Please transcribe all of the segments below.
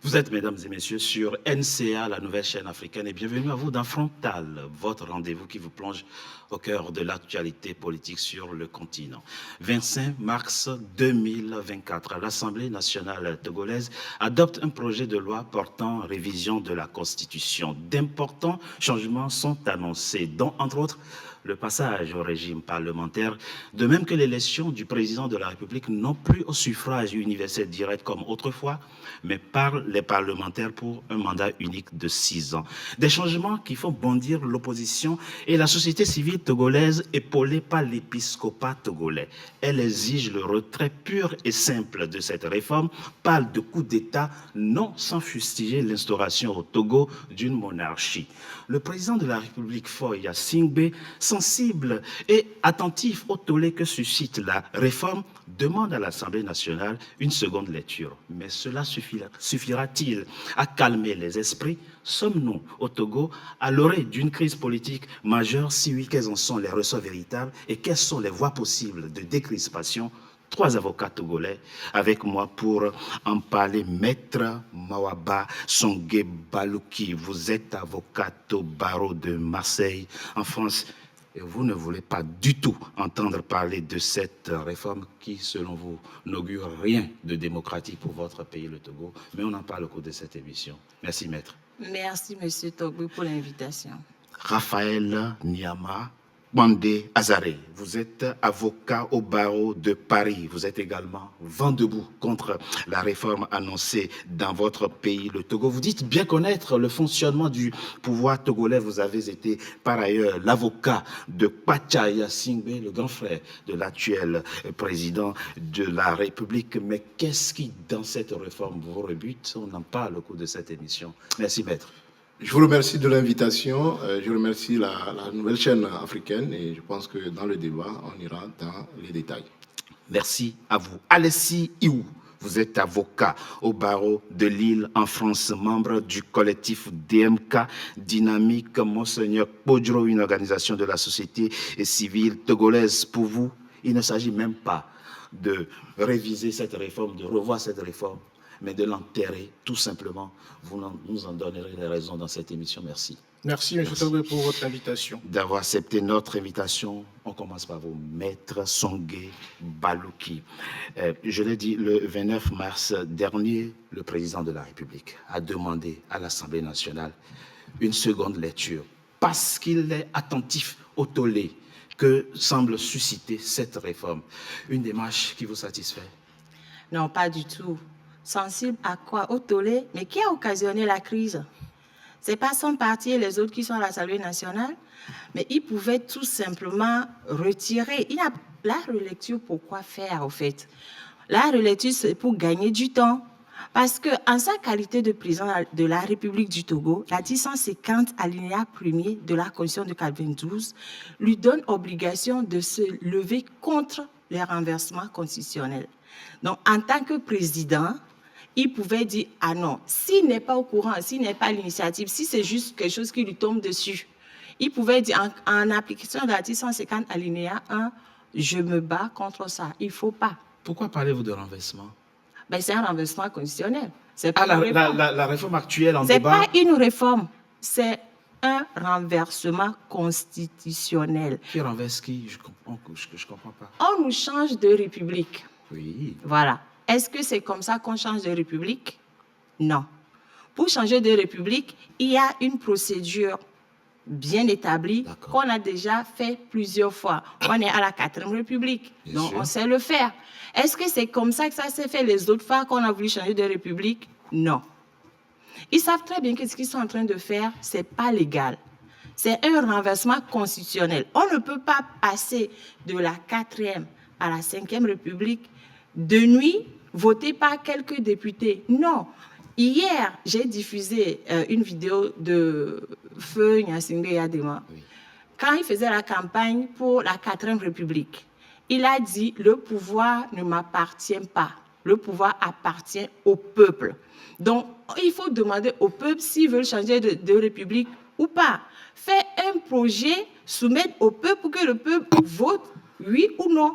Vous êtes, mesdames et messieurs, sur NCA, la nouvelle chaîne africaine, et bienvenue à vous dans Frontal, votre rendez-vous qui vous plonge au cœur de l'actualité politique sur le continent. 25 mars 2024, l'Assemblée nationale togolaise adopte un projet de loi portant révision de la Constitution. D'importants changements sont annoncés, dont, entre autres, le passage au régime parlementaire, de même que l'élection du président de la République, non plus au suffrage universel direct comme autrefois, mais par les parlementaires pour un mandat unique de 6 ans. Des changements qui font bondir l'opposition et la société civile togolaise épaulée par l'épiscopat togolais. Elle exige le retrait pur et simple de cette réforme, parle de coup d'État, non sans fustiger l'instauration au Togo d'une monarchie. Le président de la République, Faure Gnassingbé, sensible et attentif au tollé que suscite la réforme, demande à l'Assemblée nationale une seconde lecture. Mais cela suffira-t-il à calmer les esprits? Sommes-nous au Togo à l'orée d'une crise politique majeure? Si oui, quels en sont les ressorts véritables et quelles sont les voies possibles de décrispation? 3 avocats togolais avec moi pour en parler. Maître Mawaba Songe Balouki, vous êtes avocat au barreau de Marseille en France et vous ne voulez pas du tout entendre parler de cette réforme qui, selon vous, n'augure rien de démocratique pour votre pays, le Togo. Mais on en parle au cours de cette émission. Merci, maître. Merci, monsieur Togo, pour l'invitation. Raphaël Niama Bandé Azaré, vous êtes avocat au barreau de Paris. Vous êtes également vent debout contre la réforme annoncée dans votre pays, le Togo. Vous dites bien connaître le fonctionnement du pouvoir togolais. Vous avez été par ailleurs l'avocat de Pacha Gnassingbé, le grand frère de l'actuel président de la République. Mais qu'est-ce qui, dans cette réforme, vous rebute? On en parle au cours de cette émission. Merci, maître. Je vous remercie de l'invitation. Je remercie la nouvelle chaîne africaine et je pense que dans le débat, on ira dans les détails. Merci à vous. Alessi Iou, vous êtes avocat au barreau de Lille en France, membre du collectif DMK Dynamique Monseigneur Podjro, une organisation de la société civile togolaise. Pour vous, il ne s'agit même pas de réviser cette réforme, de revoir cette réforme, mais de l'enterrer, tout simplement. Vous nous en donnerez les raisons dans cette émission. Merci. Merci, M. Togo, pour votre invitation. D'avoir accepté notre invitation. On commence par vous, Maître Songe Balouki. Je l'ai dit, le 29 mars dernier, le président de la République a demandé à l'Assemblée nationale une seconde lecture parce qu'il est attentif au tollé que semble susciter cette réforme. Une démarche qui vous satisfait? Non, pas du tout. Sensible à quoi? Au tollé? Mais qui a occasionné la crise? Ce n'est pas son parti et les autres qui sont à l'Assemblée nationale, mais ils pouvaient tout simplement retirer. La relecture, pourquoi faire, au fait? La relecture, c'est pour gagner du temps. Parce qu'en sa qualité de président de la République du Togo, l'article 150 alinéa 1er de la Constitution de 92 lui donne obligation de se lever contre les renversements constitutionnels. Donc, en tant que président, il pouvait dire « Ah non, s'il n'est pas au courant, s'il n'est pas à l'initiative, si c'est juste quelque chose qui lui tombe dessus, il pouvait dire en application de l'article 150 alinéa 1, je me bats contre ça, il ne faut pas. » Pourquoi parlez-vous de renversement? Ben, c'est un renversement constitutionnel. La réforme actuelle en débat? Ce n'est pas une réforme, c'est un renversement constitutionnel. Qui renverse qui? Je comprends pas. On nous change de république. Oui. Voilà. Est-ce que c'est comme ça qu'on change de république? Non. Pour changer de république, il y a une procédure bien établie qu'on a déjà fait plusieurs fois. On est à la 4e République, donc on sait le faire. Est-ce que c'est comme ça que ça s'est fait les autres fois qu'on a voulu changer de république? Non. Ils savent très bien que ce qu'ils sont en train de faire, ce n'est pas légal. C'est un renversement constitutionnel. On ne peut pas passer de la 4e à la 5e République de nuit, voté par quelques députés. Non. Hier, j'ai diffusé une vidéo de Feu Gnassingbé Yadema. Oui. Quand il faisait la campagne pour la 4e République, il a dit « Le pouvoir ne m'appartient pas. Le pouvoir appartient au peuple. » Donc, il faut demander au peuple s'il veut changer de république ou pas. Faire un projet, soumettre au peuple pour que le peuple vote oui ou non.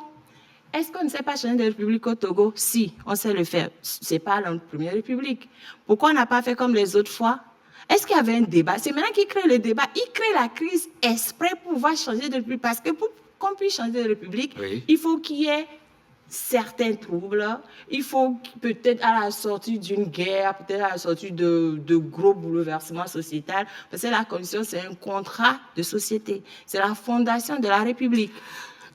Est-ce qu'on ne sait pas changer de république au Togo? Si, on sait le faire. Ce n'est pas la première république. Pourquoi on n'a pas fait comme les autres fois? Est-ce qu'il y avait un débat? C'est maintenant qu'ils créent le débat. Ils créent la crise exprès pour pouvoir changer de république. Parce que pour qu'on puisse changer de république, Oui. il faut qu'il y ait certains troubles. Il faut peut-être à la sortie d'une guerre, peut-être à la sortie de gros bouleversements sociétaux. Parce que la Constitution, c'est un contrat de société. C'est la fondation de la République.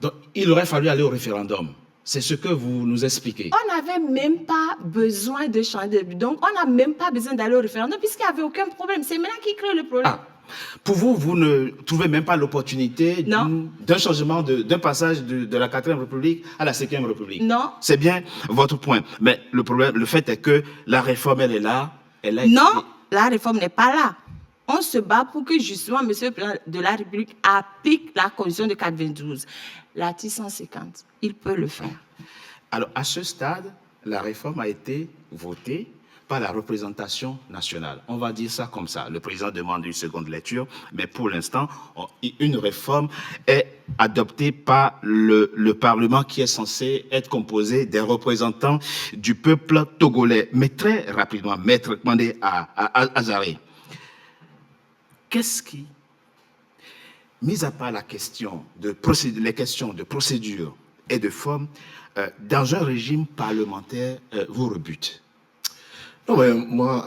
Donc, il aurait fallu aller au référendum. C'est ce que vous nous expliquez. On n'avait même pas besoin de changer de... Donc, on n'a même pas besoin d'aller au référendum puisqu'il n'y avait aucun problème. C'est maintenant qui crée le problème. Ah, pour vous, vous ne trouvez même pas l'opportunité d'un changement, d'un passage de la 4e République à la 5e République? Non. C'est bien votre point. Mais le problème, le fait est que la réforme, elle est là. Non, la réforme n'est pas là. On se bat pour que justement M. le Président de la République applique la Constitution de 92. L'article 150, il peut le faire. Alors, à ce stade, la réforme a été votée par la représentation nationale. On va dire ça comme ça. Le président demande une seconde lecture, mais pour l'instant, une réforme est adoptée par le Parlement qui est censé être composé des représentants du peuple togolais. Mais très rapidement, Maître Kandé Azaré, qu'est-ce qui, mis à part la question les questions de procédure et de forme, dans un régime parlementaire, vous rebute? Non, mais moi,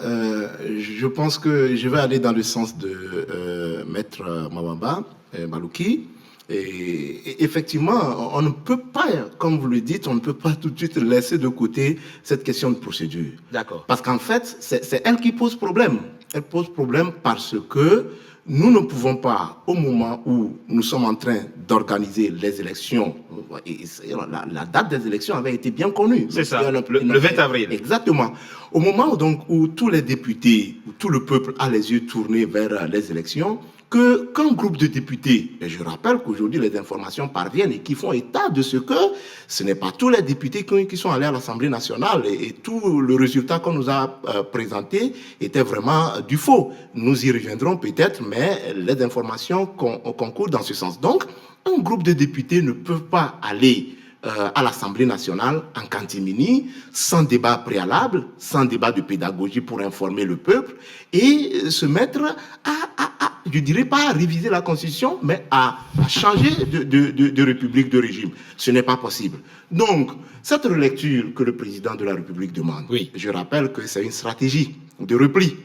je pense que je vais aller dans le sens de Maître Mawamba Malouki. Et effectivement, on ne peut pas, comme vous le dites, on ne peut pas tout de suite laisser de côté cette question de procédure. D'accord. Parce qu'en fait, c'est elle qui pose problème. Elle pose problème parce que nous ne pouvons pas, au moment où nous sommes en train d'organiser les élections, et la date des élections avait été bien connue. C'est ça, le 20 avril. Exactement. Au moment donc, où tous les députés, où tout le peuple a les yeux tournés vers les élections, qu'un groupe de députés, et je rappelle qu'aujourd'hui les informations parviennent et qui font état de ce que ce n'est pas tous les députés qui sont allés à l'Assemblée nationale et tout le résultat qu'on nous a présenté était vraiment du faux. Nous y reviendrons peut-être, mais les informations concourent dans ce sens. Donc, un groupe de députés ne peut pas aller à l'Assemblée nationale en catimini, sans débat préalable, sans débat de pédagogie pour informer le peuple et se mettre je dirais pas à réviser la Constitution, mais à changer de république, de régime. Ce n'est pas possible. Donc, cette relecture que le président de la République demande, oui. Je rappelle que c'est une stratégie de repli.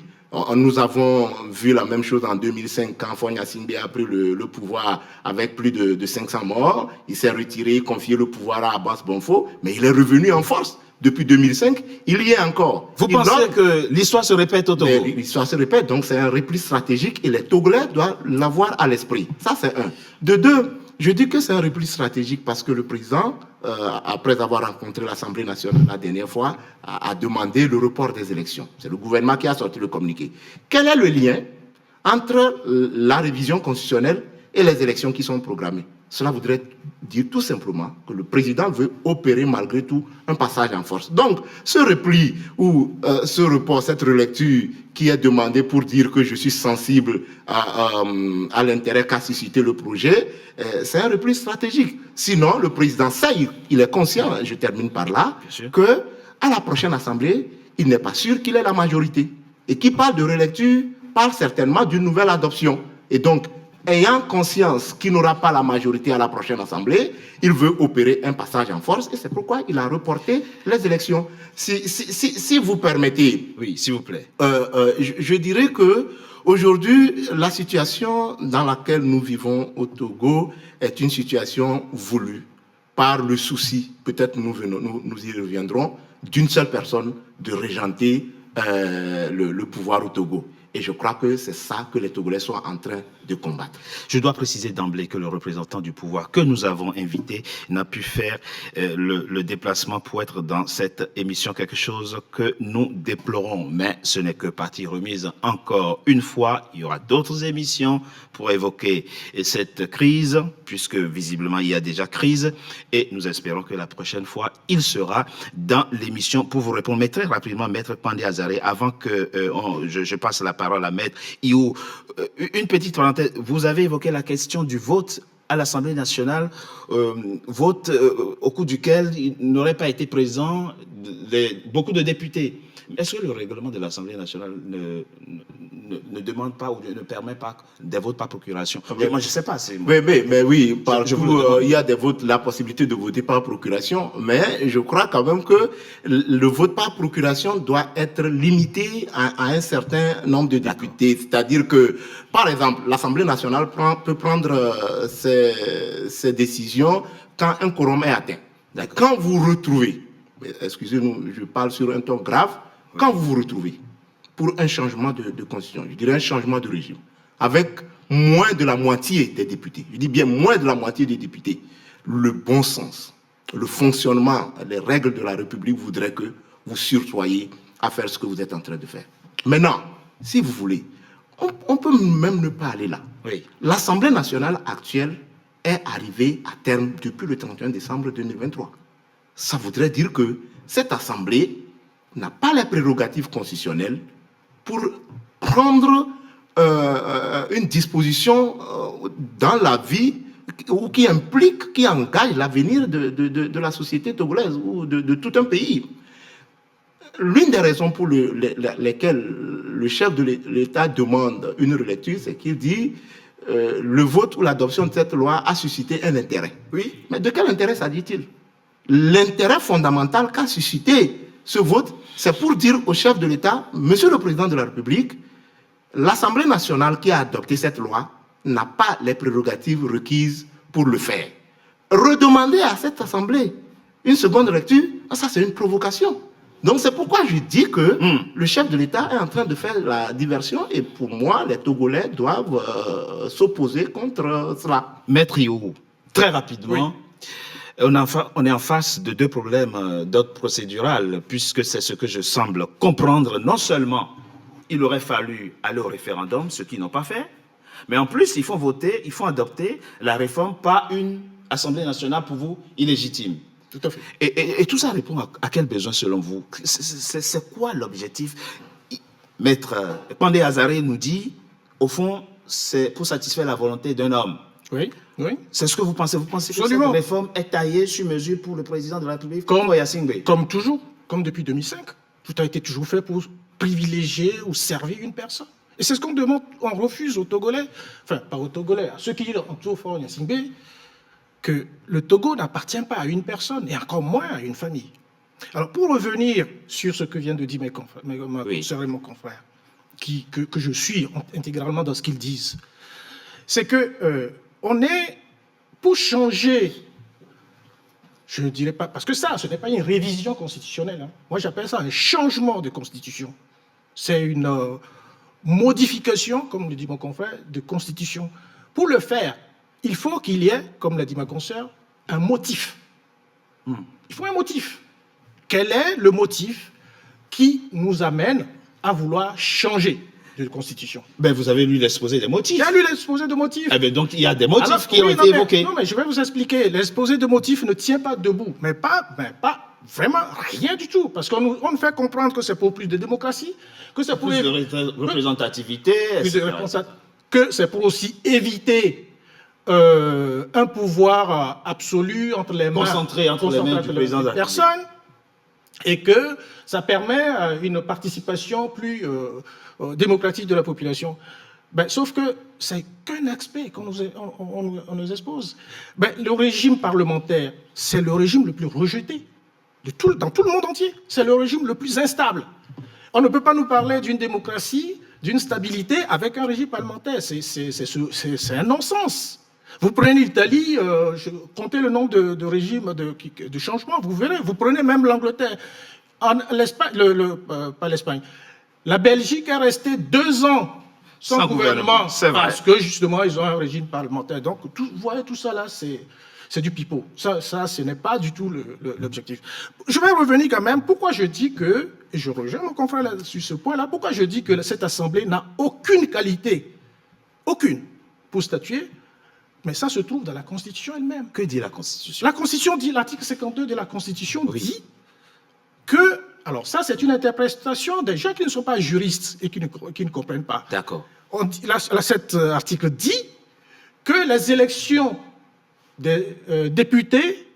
Nous avons vu la même chose en 2005 quand Fonya Singbe a pris le pouvoir avec plus de 500 morts. Il s'est retiré, confié le pouvoir à Abbas Bonfo, mais il est revenu en force. Depuis 2005, il y est encore. Vous pensez que l'histoire se répète au Togo? L'histoire se répète, donc c'est un repli stratégique et les Togolais doivent l'avoir à l'esprit. Ça, c'est un. De deux, je dis que c'est un repli stratégique parce que le président, après avoir rencontré l'Assemblée nationale la dernière fois, a demandé le report des élections. C'est le gouvernement qui a sorti le communiqué. Quel est le lien entre la révision constitutionnelle et les élections qui sont programmées? Cela voudrait dire tout simplement que le président veut opérer malgré tout un passage en force. Donc, ce repli ou ce report, cette relecture qui est demandée pour dire que je suis sensible à l'intérêt qu'a suscité le projet, c'est un repli stratégique. Sinon, le président sait, il est conscient, je termine par là, que à la prochaine Assemblée, il n'est pas sûr qu'il ait la majorité. Et qui parle de relecture parle certainement d'une nouvelle adoption. Et donc, ayant conscience qu'il n'aura pas la majorité à la prochaine Assemblée, il veut opérer un passage en force et c'est pourquoi il a reporté les élections. Si vous permettez... Oui, s'il vous plaît. Je dirais que aujourd'hui, la situation dans laquelle nous vivons au Togo est une situation voulue par le souci, peut-être nous y reviendrons, d'une seule personne de régenter le pouvoir au Togo. Et je crois que c'est ça que les Togolais sont en train de combattre. Je dois préciser d'emblée que le représentant du pouvoir que nous avons invité n'a pu faire le déplacement pour être dans cette émission, quelque chose que nous déplorons. Mais ce n'est que partie remise encore une fois. Il y aura d'autres émissions pour évoquer cette crise, puisque visiblement il y a déjà crise. Et nous espérons que la prochaine fois, il sera dans l'émission pour vous répondre. Mais très rapidement, Maître Kandé Azaré, avant que je passe la parole à Maître Iou, une petite parenthèse. Vous avez évoqué la question du vote à l'Assemblée nationale, vote au cours duquel il n'aurait pas été présent beaucoup de députés. Est-ce que le règlement de l'Assemblée nationale ne demande pas ou ne permet pas des votes par procuration? Moi, je ne sais pas. Mais oui, partout, je il y a des votes, la possibilité de voter par procuration, mais je crois quand même que le vote par procuration doit être limité à un certain nombre de députés. C'est-à-dire que, par exemple, l'Assemblée nationale peut prendre ses décisions quand un quorum est atteint. Quand vous retrouvez, excusez-nous, je parle sur un ton grave, quand vous vous retrouvez pour un changement de constitution, je dirais un changement de régime, avec moins de la moitié des députés, je dis bien moins de la moitié des députés, le bon sens, le fonctionnement, les règles de la République voudraient que vous sursoyez à faire ce que vous êtes en train de faire. Maintenant, si vous voulez, on peut même ne pas aller là. Oui. L'Assemblée nationale actuelle est arrivée à terme depuis le 31 décembre 2023. Ça voudrait dire que cette Assemblée n'a pas les prérogatives constitutionnelles pour prendre une disposition dans la vie ou qui implique, qui engage l'avenir de la société togolaise ou de tout un pays. L'une des raisons pour lesquelles le chef de l'État demande une relecture, c'est qu'il dit le vote ou l'adoption de cette loi a suscité un intérêt. Oui. Mais de quel intérêt s'agit-il? L'intérêt fondamental qu'a suscité ce vote, c'est pour dire au chef de l'État, Monsieur le Président de la République, l'Assemblée nationale qui a adopté cette loi n'a pas les prérogatives requises pour le faire. Redemander à cette Assemblée une seconde lecture, ça c'est une provocation. Donc c'est pourquoi je dis que le chef de l'État est en train de faire la diversion et pour moi, les Togolais doivent s'opposer contre cela. Maître Yougou, très rapidement, oui. On est en face de deux problèmes d'ordre procédural, puisque c'est ce que je semble comprendre. Non seulement il aurait fallu aller au référendum, ce qu'ils n'ont pas fait, mais en plus il faut voter, il faut adopter la réforme par une Assemblée nationale pour vous illégitime. Tout à fait. Et tout ça répond à quel besoin selon vous? C'est quoi l'objectif? Maître Pandé Azaré nous dit, au fond, c'est pour satisfaire la volonté d'un homme. Oui, oui. C'est ce que vous pensez? Vous pensez que Absolument. cette réforme est taillée sur mesure pour le président de la République comme toujours, comme depuis 2005. Tout a été toujours fait pour privilégier ou servir une personne. Et c'est ce qu'on demande, on refuse aux Togolais, enfin, pas aux Togolais, à ceux qui entourent Faure Gnassingbé, que le Togo n'appartient pas à une personne, et encore moins à une famille. Alors, pour revenir sur ce que vient de dire ma soeur et mon confrère, que je suis intégralement dans ce qu'ils disent, c'est que on est pour changer, je ne dirais pas, parce que ça, ce n'est pas une révision constitutionnelle. Hein. Moi, j'appelle ça un changement de constitution. C'est une modification, comme le dit mon confrère, de constitution. Pour le faire, il faut qu'il y ait, comme l'a dit ma consoeur, un motif. Il faut un motif. Quel est le motif qui nous amène à vouloir changer de constitution? Ben, vous avez lu l'exposé des motifs. J'ai lu l'exposé de motifs. Eh bien, donc, il y a des motifs qui ont été évoqués. Non, mais je vais vous expliquer. L'exposé de motifs ne tient pas debout. Mais pas vraiment rien du tout. Parce qu'on nous fait comprendre que c'est pour plus de démocratie, que c'est pour... Plus de représentativité, que c'est pour aussi éviter un pouvoir absolu entre les mains... Concentré entre les mains du président de la personne, et que ça permet une participation plus démocratique de la population. Ben, sauf que c'est qu'un aspect qu'on nous expose. Ben, le régime parlementaire, c'est le régime le plus rejeté dans tout le monde entier. C'est le régime le plus instable. On ne peut pas nous parler d'une démocratie, d'une stabilité avec un régime parlementaire. C'est un non-sens. Vous prenez l'Italie, comptez le nombre de régimes de changement, vous verrez. Vous prenez même l'Angleterre, l'Espagne, pas l'Espagne. La Belgique est restée 2 ans sans gouvernement parce que justement ils ont un régime parlementaire. Donc vous voyez tout ça là, c'est du pipeau. Ça, ce n'est pas du tout l'objectif. Je vais revenir quand même. Pourquoi je dis que, et je rejoins mon confrère là, sur ce point-là, pourquoi je dis que cette Assemblée n'a aucune qualité, aucune, pour statuer. Mais ça se trouve dans la Constitution elle-même. Que dit la Constitution? La Constitution dit, l'article 52 de la Constitution dit que, alors ça c'est une interprétation des gens qui ne sont pas juristes et qui ne comprennent pas. D'accord. Cet article dit que les élections des députés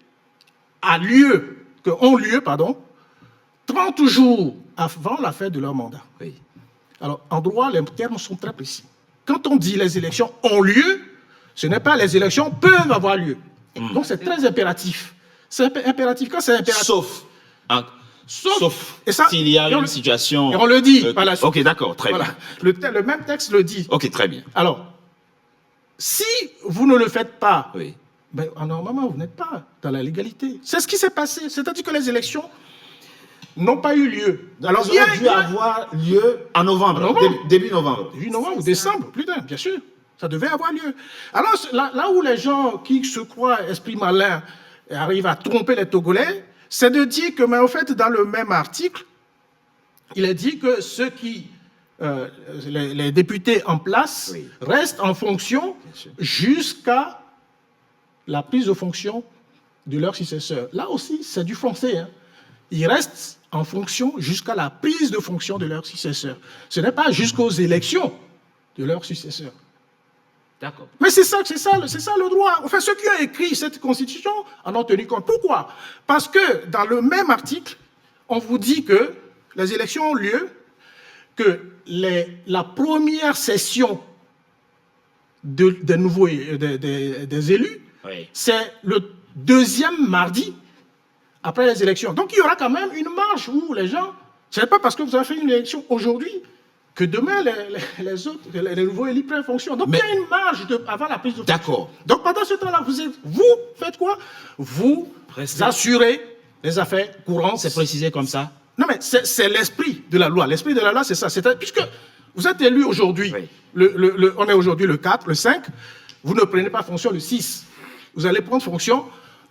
ont lieu 30 jours avant la fin de leur mandat. Oui. Alors, en droit, les termes sont très précis. Quand on dit les élections ont lieu, ce n'est pas les élections peuvent avoir lieu. Donc, c'est très impératif. C'est impératif. Quand c'est impératif... Sauf et ça, s'il y a une situation... Et on le dit par la suite. Ok, d'accord, très bien. Le même texte le dit. Ok, très bien. Alors, si vous ne le faites pas, Oui. ben, normalement, vous n'êtes pas dans la légalité. C'est ce qui s'est passé. C'est-à-dire que les élections n'ont pas eu lieu. Alors, il aurait dû avoir lieu en novembre, début novembre. Début novembre ou décembre, plus tard, bien sûr. Ça devait avoir lieu. Alors, là où les gens qui se croient esprit malin arrivent à tromper les Togolais, c'est de dire que, mais en fait, dans le même article, il est dit que ceux qui, les députés en place, restent en fonction jusqu'à la prise de fonction de leur successeur. Là aussi, c'est du français. Hein. Ils restent en fonction jusqu'à la prise de fonction de leur successeur. Ce n'est pas jusqu'aux élections de leur successeur. D'accord. Mais c'est ça le droit. Enfin, ceux qui ont écrit cette constitution en ont tenu compte. Pourquoi? Parce que dans le même article, on vous dit que les élections ont lieu, que la première session des élus, c'est le deuxième mardi après les élections. Donc il y aura quand même une marge où les gens, ce n'est pas parce que vous avez fait une élection aujourd'hui que demain, les nouveaux élus prennent fonction. Donc, il y a une marge avant la prise de fonction. D'accord. Donc, pendant ce temps-là, vous faites quoi? Vous assurez les affaires courantes. C'est précisé comme ça? Non, mais c'est l'esprit de la loi. L'esprit de la loi, c'est ça. Puisque vous êtes élu aujourd'hui, on est aujourd'hui le 4, le 5, vous ne prenez pas fonction le 6. Vous allez prendre fonction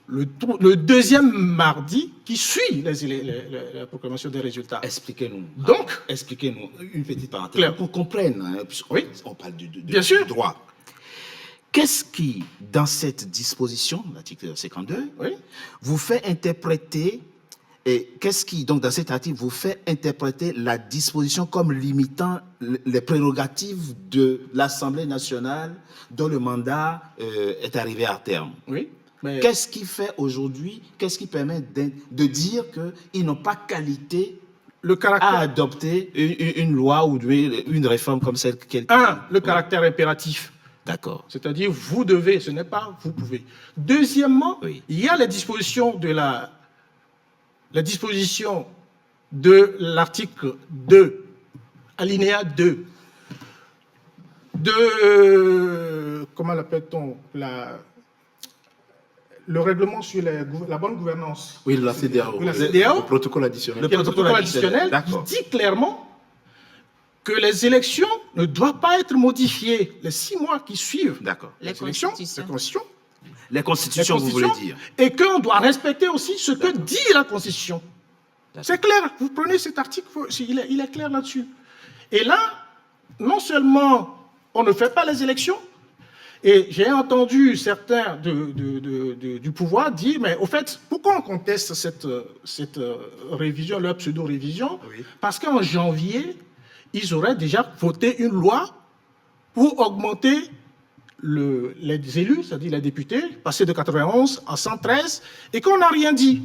le deuxième mardi qui suit la proclamation des résultats. Expliquez-nous. Donc, expliquez-nous une petite parenthèse. Claire. Pour qu'on comprenne, hein, oui. On parle Bien sûr. du droit. Qu'est-ce qui, dans cette disposition, l'article 52, vous fait interpréter, et qu'est-ce qui, donc dans cet article, vous fait interpréter la disposition comme limitant les prérogatives de l'Assemblée nationale dont le mandat est arrivé à terme? Oui. Mais... Qu'est-ce qui fait aujourd'hui, qu'est-ce qui permet de dire qu'ils n'ont pas qualité à adopter une loi ou une réforme comme celle qu'elle... Le caractère impératif. D'accord. C'est-à-dire, vous devez, ce n'est pas vous pouvez. Deuxièmement, il y a les dispositions de l'article 2, alinéa 2, comment l'appelle-t-on, le règlement sur la bonne gouvernance. Oui, la CEDEAO. Le protocole additionnel. Le protocole additionnel qui dit clairement que les élections ne doivent pas être modifiées les 6 mois qui suivent. D'accord. Les constitutions. Les constitutions, vous voulez dire. Et qu'on doit respecter aussi ce que dit la Constitution. C'est clair. Vous prenez cet article, il est clair là-dessus. Et là, non seulement on ne fait pas les élections, et j'ai entendu certains du pouvoir dire, mais au fait, pourquoi on conteste cette révision, leur pseudo-révision? Parce qu'en janvier, ils auraient déjà voté une loi pour augmenter les élus, c'est-à-dire les députés, passer de 91 à 113, et qu'on n'a rien dit.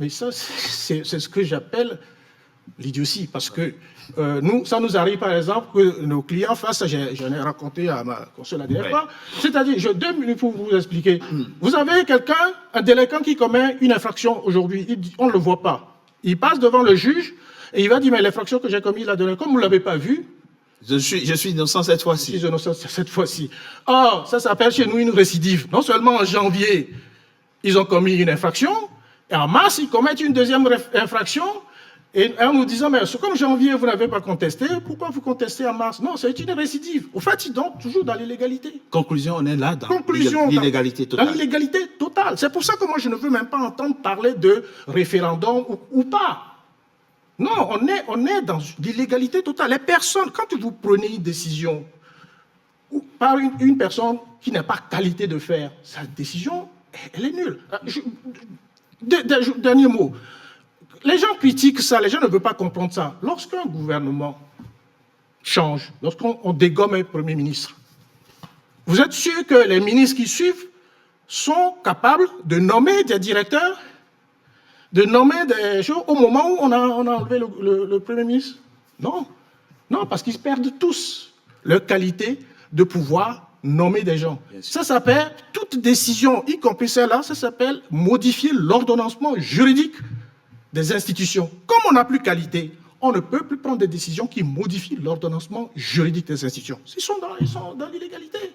Mais ça, c'est ce que j'appelle l'idiotie, parce que ça nous arrive par exemple que nos clients fassent, j'en ai raconté à ma consoeur la dernière fois, c'est-à-dire, 2 minutes pour vous expliquer. Vous avez un délinquant qui commet une infraction aujourd'hui, on ne le voit pas. Il passe devant le juge et il va dire, mais l'infraction que j'ai commise la dernière, comme vous ne l'avez pas vue, je suis innocent cette fois-ci. Je suis innocent cette fois-ci. Or, ça s'appelle chez nous une récidive. Non seulement en janvier, ils ont commis une infraction, et en mars, ils commettent une deuxième infraction, et en nous disant, mais comme janvier, vous n'avez pas contesté, pourquoi vous contestez en mars? Non, c'est une récidive. Au fait, ils sont toujours dans l'illégalité. Conclusion, on est là dans l'illégalité totale. Dans l'illégalité totale. C'est pour ça que moi, je ne veux même pas entendre parler de référendum ou pas. Non, on est dans l'illégalité totale. Les personnes, quand vous prenez une décision par une personne qui n'a pas qualité de faire, sa décision, elle est nulle. Dernier mot. Les gens critiquent ça, les gens ne veulent pas comprendre ça. Lorsqu'un gouvernement change, lorsqu'on dégomme un Premier ministre, vous êtes sûr que les ministres qui suivent sont capables de nommer des directeurs, de nommer des gens au moment où on a enlevé le Premier ministre? Non. Non, parce qu'ils perdent tous leur qualité de pouvoir nommer des gens. Ça s'appelle, toute décision, y compris celle-là, ça s'appelle modifier l'ordonnancement juridique des institutions. Comme on n'a plus qualité, on ne peut plus prendre des décisions qui modifient l'ordonnancement juridique des institutions. Ils sont dans l'illégalité.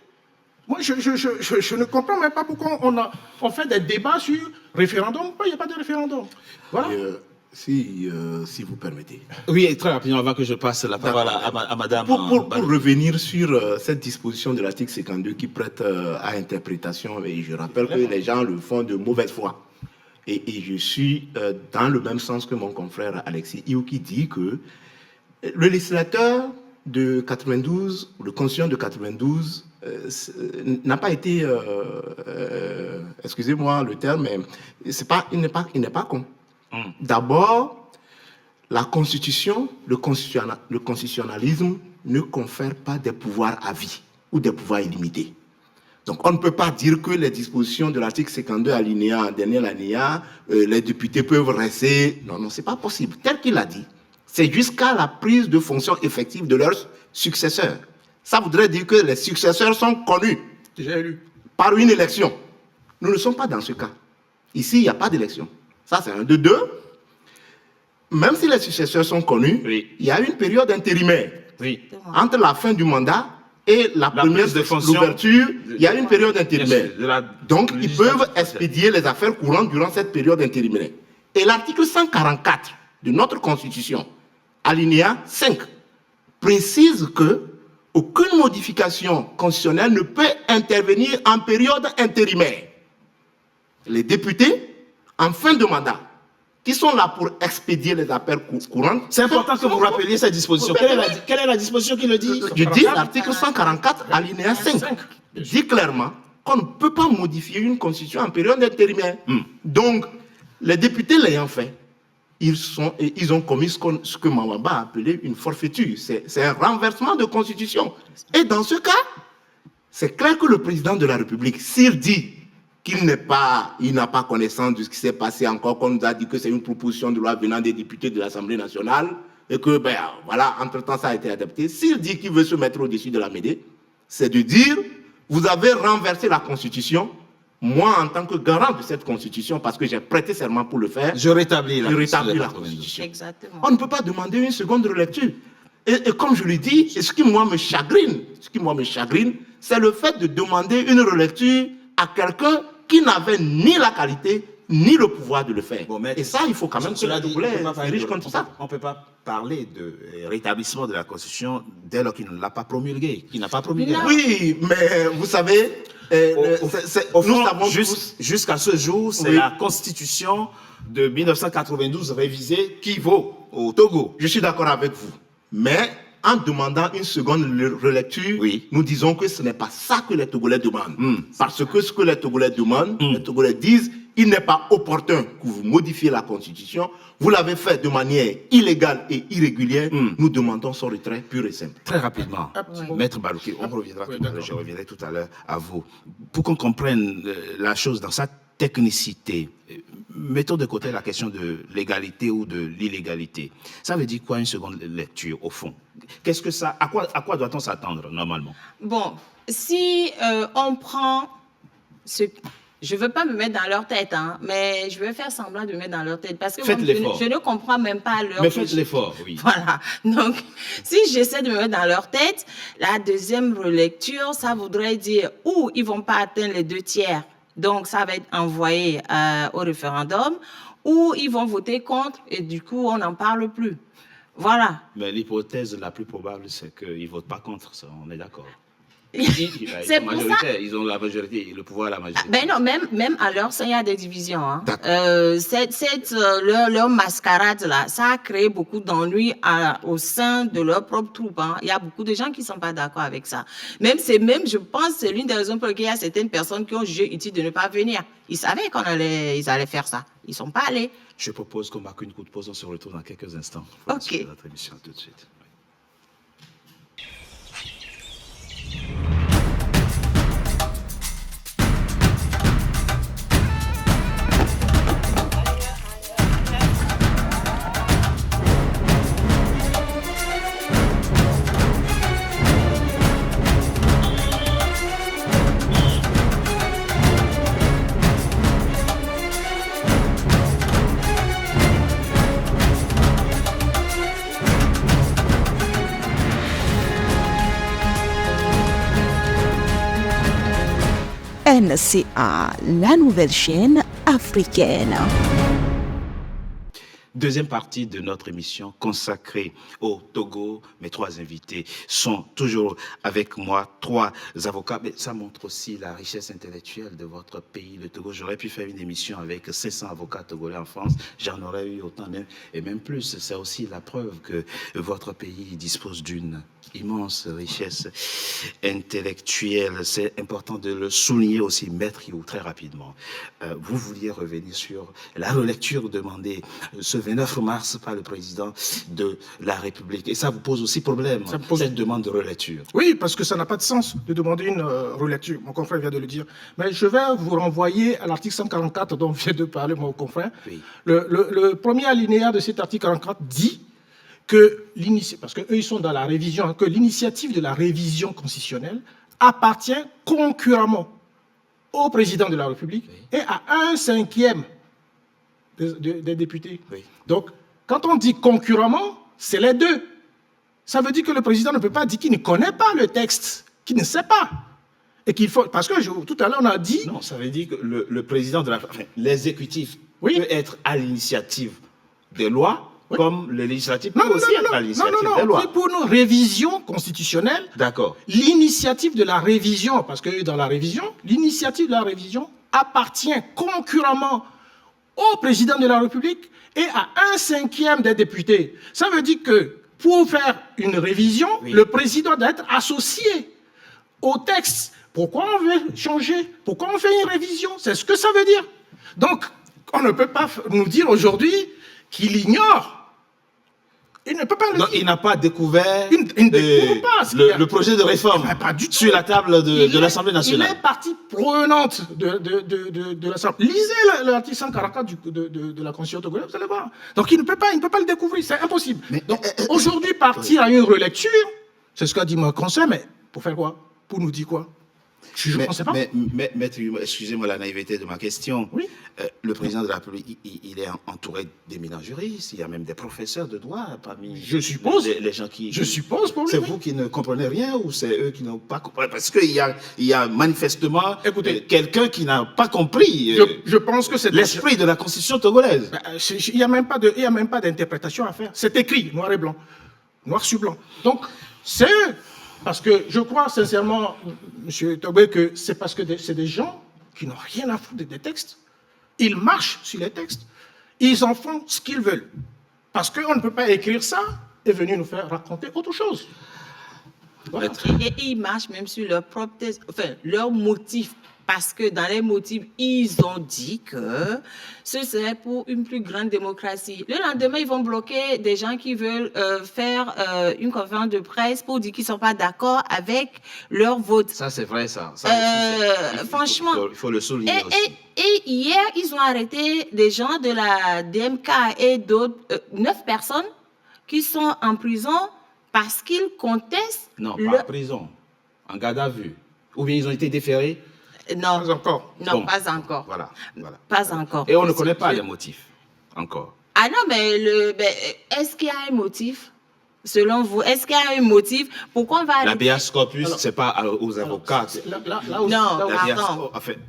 Moi, je ne comprends même pas pourquoi on fait des débats sur référendum. Pourquoi il n'y a pas de référendum? Voilà. Si vous permettez. Oui, très rapidement, avant que je passe la parole à madame. Pour revenir sur cette disposition de l'article 52 qui prête à interprétation, et je rappelle que les gens le font de mauvaise foi. Et je suis dans le même sens que mon confrère Alexis Iou qui dit que le législateur de 92, le constituant de 92, n'a pas été, excusez-moi le terme, mais il n'est pas con. D'abord, la Constitution, le constitutionnalisme ne confère pas des pouvoirs à vie ou des pouvoirs illimités. Donc, on ne peut pas dire que les dispositions de l'article 52 alinéa, dernier alinéa, les députés peuvent rester. Non, c'est pas possible. Tel qu'il a dit, c'est jusqu'à la prise de fonction effective de leurs successeurs. Ça voudrait dire que les successeurs sont connus par une élection. Nous ne sommes pas dans ce cas. Ici, il n'y a pas d'élection. Ça, c'est un. De deux, même si les successeurs sont connus, il y a une période intérimaire. Entre la fin du mandat et la première de l'ouverture, il y a une période intérimaire. Donc, ils peuvent expédier les affaires courantes durant cette période intérimaire. Et l'article 144 de notre Constitution, alinéa 5, précise que aucune modification constitutionnelle ne peut intervenir en période intérimaire. Les députés, en fin de mandat, qui sont là pour expédier les affaires courantes. C'est important que vous rappeliez cette disposition. Quelle est la disposition qui le dit? Je dis l'article 144, alinéa 5, dit clairement qu'on ne peut pas modifier une constitution en période intérimaire. Donc, les députés l'ayant fait, ils ont commis ce que Mawaba a appelé une forfaiture. C'est un renversement de constitution. Et dans ce cas, c'est clair que le président de la République, s'il dit qu'il n'a pas connaissance de ce qui s'est passé encore, qu'on nous a dit que c'est une proposition de loi venant des députés de l'Assemblée nationale, et que, voilà, entre-temps, ça a été adapté. S'il dit qu'il veut se mettre au-dessus de la mêlée, c'est de dire, vous avez renversé la Constitution, moi, en tant que garant de cette Constitution, parce que j'ai prêté serment pour le faire, je rétablis la Constitution. Exactement. On ne peut pas demander une seconde relecture. Et comme je l'ai dit, ce qui, moi, me chagrine, c'est le fait de demander une relecture à quelqu'un qui n'avait ni la qualité, ni le pouvoir de le faire. Bon, mais et ça, il faut quand même que la dirige contre ça. On ne peut pas parler de rétablissement de la Constitution dès lors qu'il ne l'a pas promulguée, qu'il n'a pas promulgué. Oui, mais vous savez, nous savons jusqu'à ce jour, c'est la Constitution de 1992 révisée qui vaut au Togo. Je suis d'accord avec vous. Mais en demandant une seconde relecture, nous disons que ce n'est pas ça que les Togolais demandent. Parce que ce que les Togolais demandent, les Togolais disent, il n'est pas opportun que vous modifiez la Constitution. Vous l'avez fait de manière illégale et irrégulière. Nous demandons son retrait pur et simple. Très rapidement, Maître Balouki, je reviendrai tout à l'heure à vous. Pour qu'on comprenne la chose dans sa technicité, mettons de côté la question de l'égalité ou de l'illégalité. Ça veut dire quoi une seconde lecture au fond? Qu'est-ce que ça, à quoi doit-on s'attendre normalement? Bon, si on prend ce... Je ne veux pas me mettre dans leur tête, hein, mais je vais faire semblant de me mettre dans leur tête parce que je ne comprends même pas leur... Mais faites l'effort, oui. Voilà. Donc, si j'essaie de me mettre dans leur tête, la deuxième relecture, ça voudrait dire ou ils ne vont pas atteindre les 2/3, donc ça va être envoyé au référendum, ou ils vont voter contre et du coup, on n'en parle plus. Voilà. Mais l'hypothèse la plus probable, c'est qu'ils ne votent pas contre ça, on est d'accord. C'est pour ça. Ils ont la majorité, le pouvoir à la majorité. Ben non, même à leur sein, il y a des divisions. Hein. Leur mascarade, là, ça a créé beaucoup d'ennuis au sein de leur propre troupe. Hein. Il y a beaucoup de gens qui ne sont pas d'accord avec ça. Je pense, c'est l'une des raisons pour lesquelles il y a certaines personnes qui ont jugé utile de ne pas venir. Ils savaient ils allaient faire ça. Ils ne sont pas allés. Je propose qu'on marque une courte pause. On se retrouve dans quelques instants. OK. Notre émission tout de suite. NCA, la nouvelle chaîne africaine. Deuxième partie de notre émission consacrée au Togo. Mes trois invités sont toujours avec moi, trois avocats. Mais ça montre aussi la richesse intellectuelle de votre pays, le Togo. J'aurais pu faire une émission avec 500 avocats togolais en France. J'en aurais eu autant et même plus. C'est aussi la preuve que votre pays dispose d'une immense richesse intellectuelle. C'est important de le souligner aussi, Maître You, très rapidement. Vous vouliez revenir sur la relecture demandée ce 29 mars par le président de la République. Et ça vous pose aussi problème, cette demande de relecture. Oui, parce que ça n'a pas de sens de demander une relecture. Mon confrère vient de le dire. Mais je vais vous renvoyer à l'article 144 dont vient de parler mon confrère. Oui. Le premier alinéa de cet article 44 dit que parce qu'eux, ils sont dans la révision, que l'initiative de la révision constitutionnelle appartient concurremment au président de la République et à 1/5 des députés. Oui. Donc, quand on dit concurremment, c'est les deux. Ça veut dire que le président ne peut pas dire qu'il ne connaît pas le texte, qu'il ne sait pas. Et qu'il faut, parce que tout à l'heure, on a dit... Non, ça veut dire que le président de l'exécutif peut être à l'initiative des lois, comme le législatif peut aussi être à l'initiative des lois. C'est pour une révision constitutionnelle. D'accord. L'initiative de la révision, parce que dans la révision, l'initiative de la révision appartient concurremment au président de la République et à 1/5 des députés. Ça veut dire que pour faire une révision, le président doit être associé au texte. Pourquoi on veut changer? Pourquoi on fait une révision? C'est ce que ça veut dire. Donc, on ne peut pas nous dire aujourd'hui qu'il ignore. Il ne peut pas le dire. Il n'a pas découvert le projet de réforme sur la table de l'Assemblée nationale. Il est partie prenante de l'Assemblée. Lisez l'article 144 de la Constitution togolaise, vous allez voir. Donc il ne peut pas le découvrir, c'est impossible. Donc aujourd'hui, partir à une relecture, c'est ce qu'a dit mon conseil, mais pour faire quoi? Pour nous dire quoi? Je ne sais pas. Mais Maître, excusez-moi la naïveté de ma question. Oui. Le président de la République, il est entouré d'éminents juristes, il y a même des professeurs de droit parmi les gens qui... Je suppose pour lui. C'est vous qui ne comprenez rien ou c'est eux qui n'ont pas compris? Parce qu'il y a manifestement quelqu'un qui n'a pas compris je pense que c'est l'esprit de la Constitution togolaise. Il n'y a même pas d'interprétation à faire. C'est écrit, noir et blanc. Noir sur blanc. Donc, c'est eux. Parce que je crois sincèrement, M. Tobé, que c'est parce que c'est des gens qui n'ont rien à foutre des textes. Ils marchent sur les textes. Ils en font ce qu'ils veulent. Parce qu'on ne peut pas écrire ça et venir nous faire raconter autre chose. Voilà. Et ils marchent même sur leur propre texte, enfin, leurs motifs. Parce que dans les motifs, ils ont dit que ce serait pour une plus grande démocratie. Le lendemain, ils vont bloquer des gens qui veulent faire une conférence de presse pour dire qu'ils ne sont pas d'accord avec leur vote. Ça, c'est vrai, ça. Franchement. Il faut le souligner aussi. Et hier, ils ont arrêté des gens de la DMK et d'autres, 9 personnes qui sont en prison parce qu'ils contestent... Non, pas en prison, en garde à vue. Ou bien ils ont été déférés. Non, pas encore. Non, bon, pas encore. Voilà. Pas encore. Et on ne connaît pas les motifs, encore. Ah non, mais est-ce qu'il y a un motif, selon vous? Est-ce qu'il y a un motif? Pourquoi on va arrêter? L'habeas corpus, ce n'est pas aux avocats.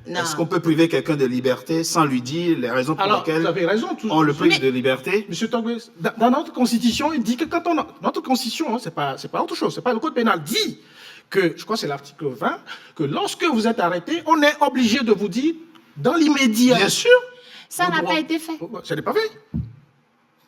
Est-ce qu'on peut priver quelqu'un de liberté sans lui dire les raisons pour lesquelles on le prive de liberté? Monsieur Togbé, dans notre Constitution, il dit que quand notre Constitution, c'est pas autre chose, c'est pas le Code pénal, dit que, je crois que c'est l'article 20, que lorsque vous êtes arrêté, on est obligé de vous dire dans l'immédiat. Bien sûr. Ça n'a pas été fait. Ça n'est pas fait.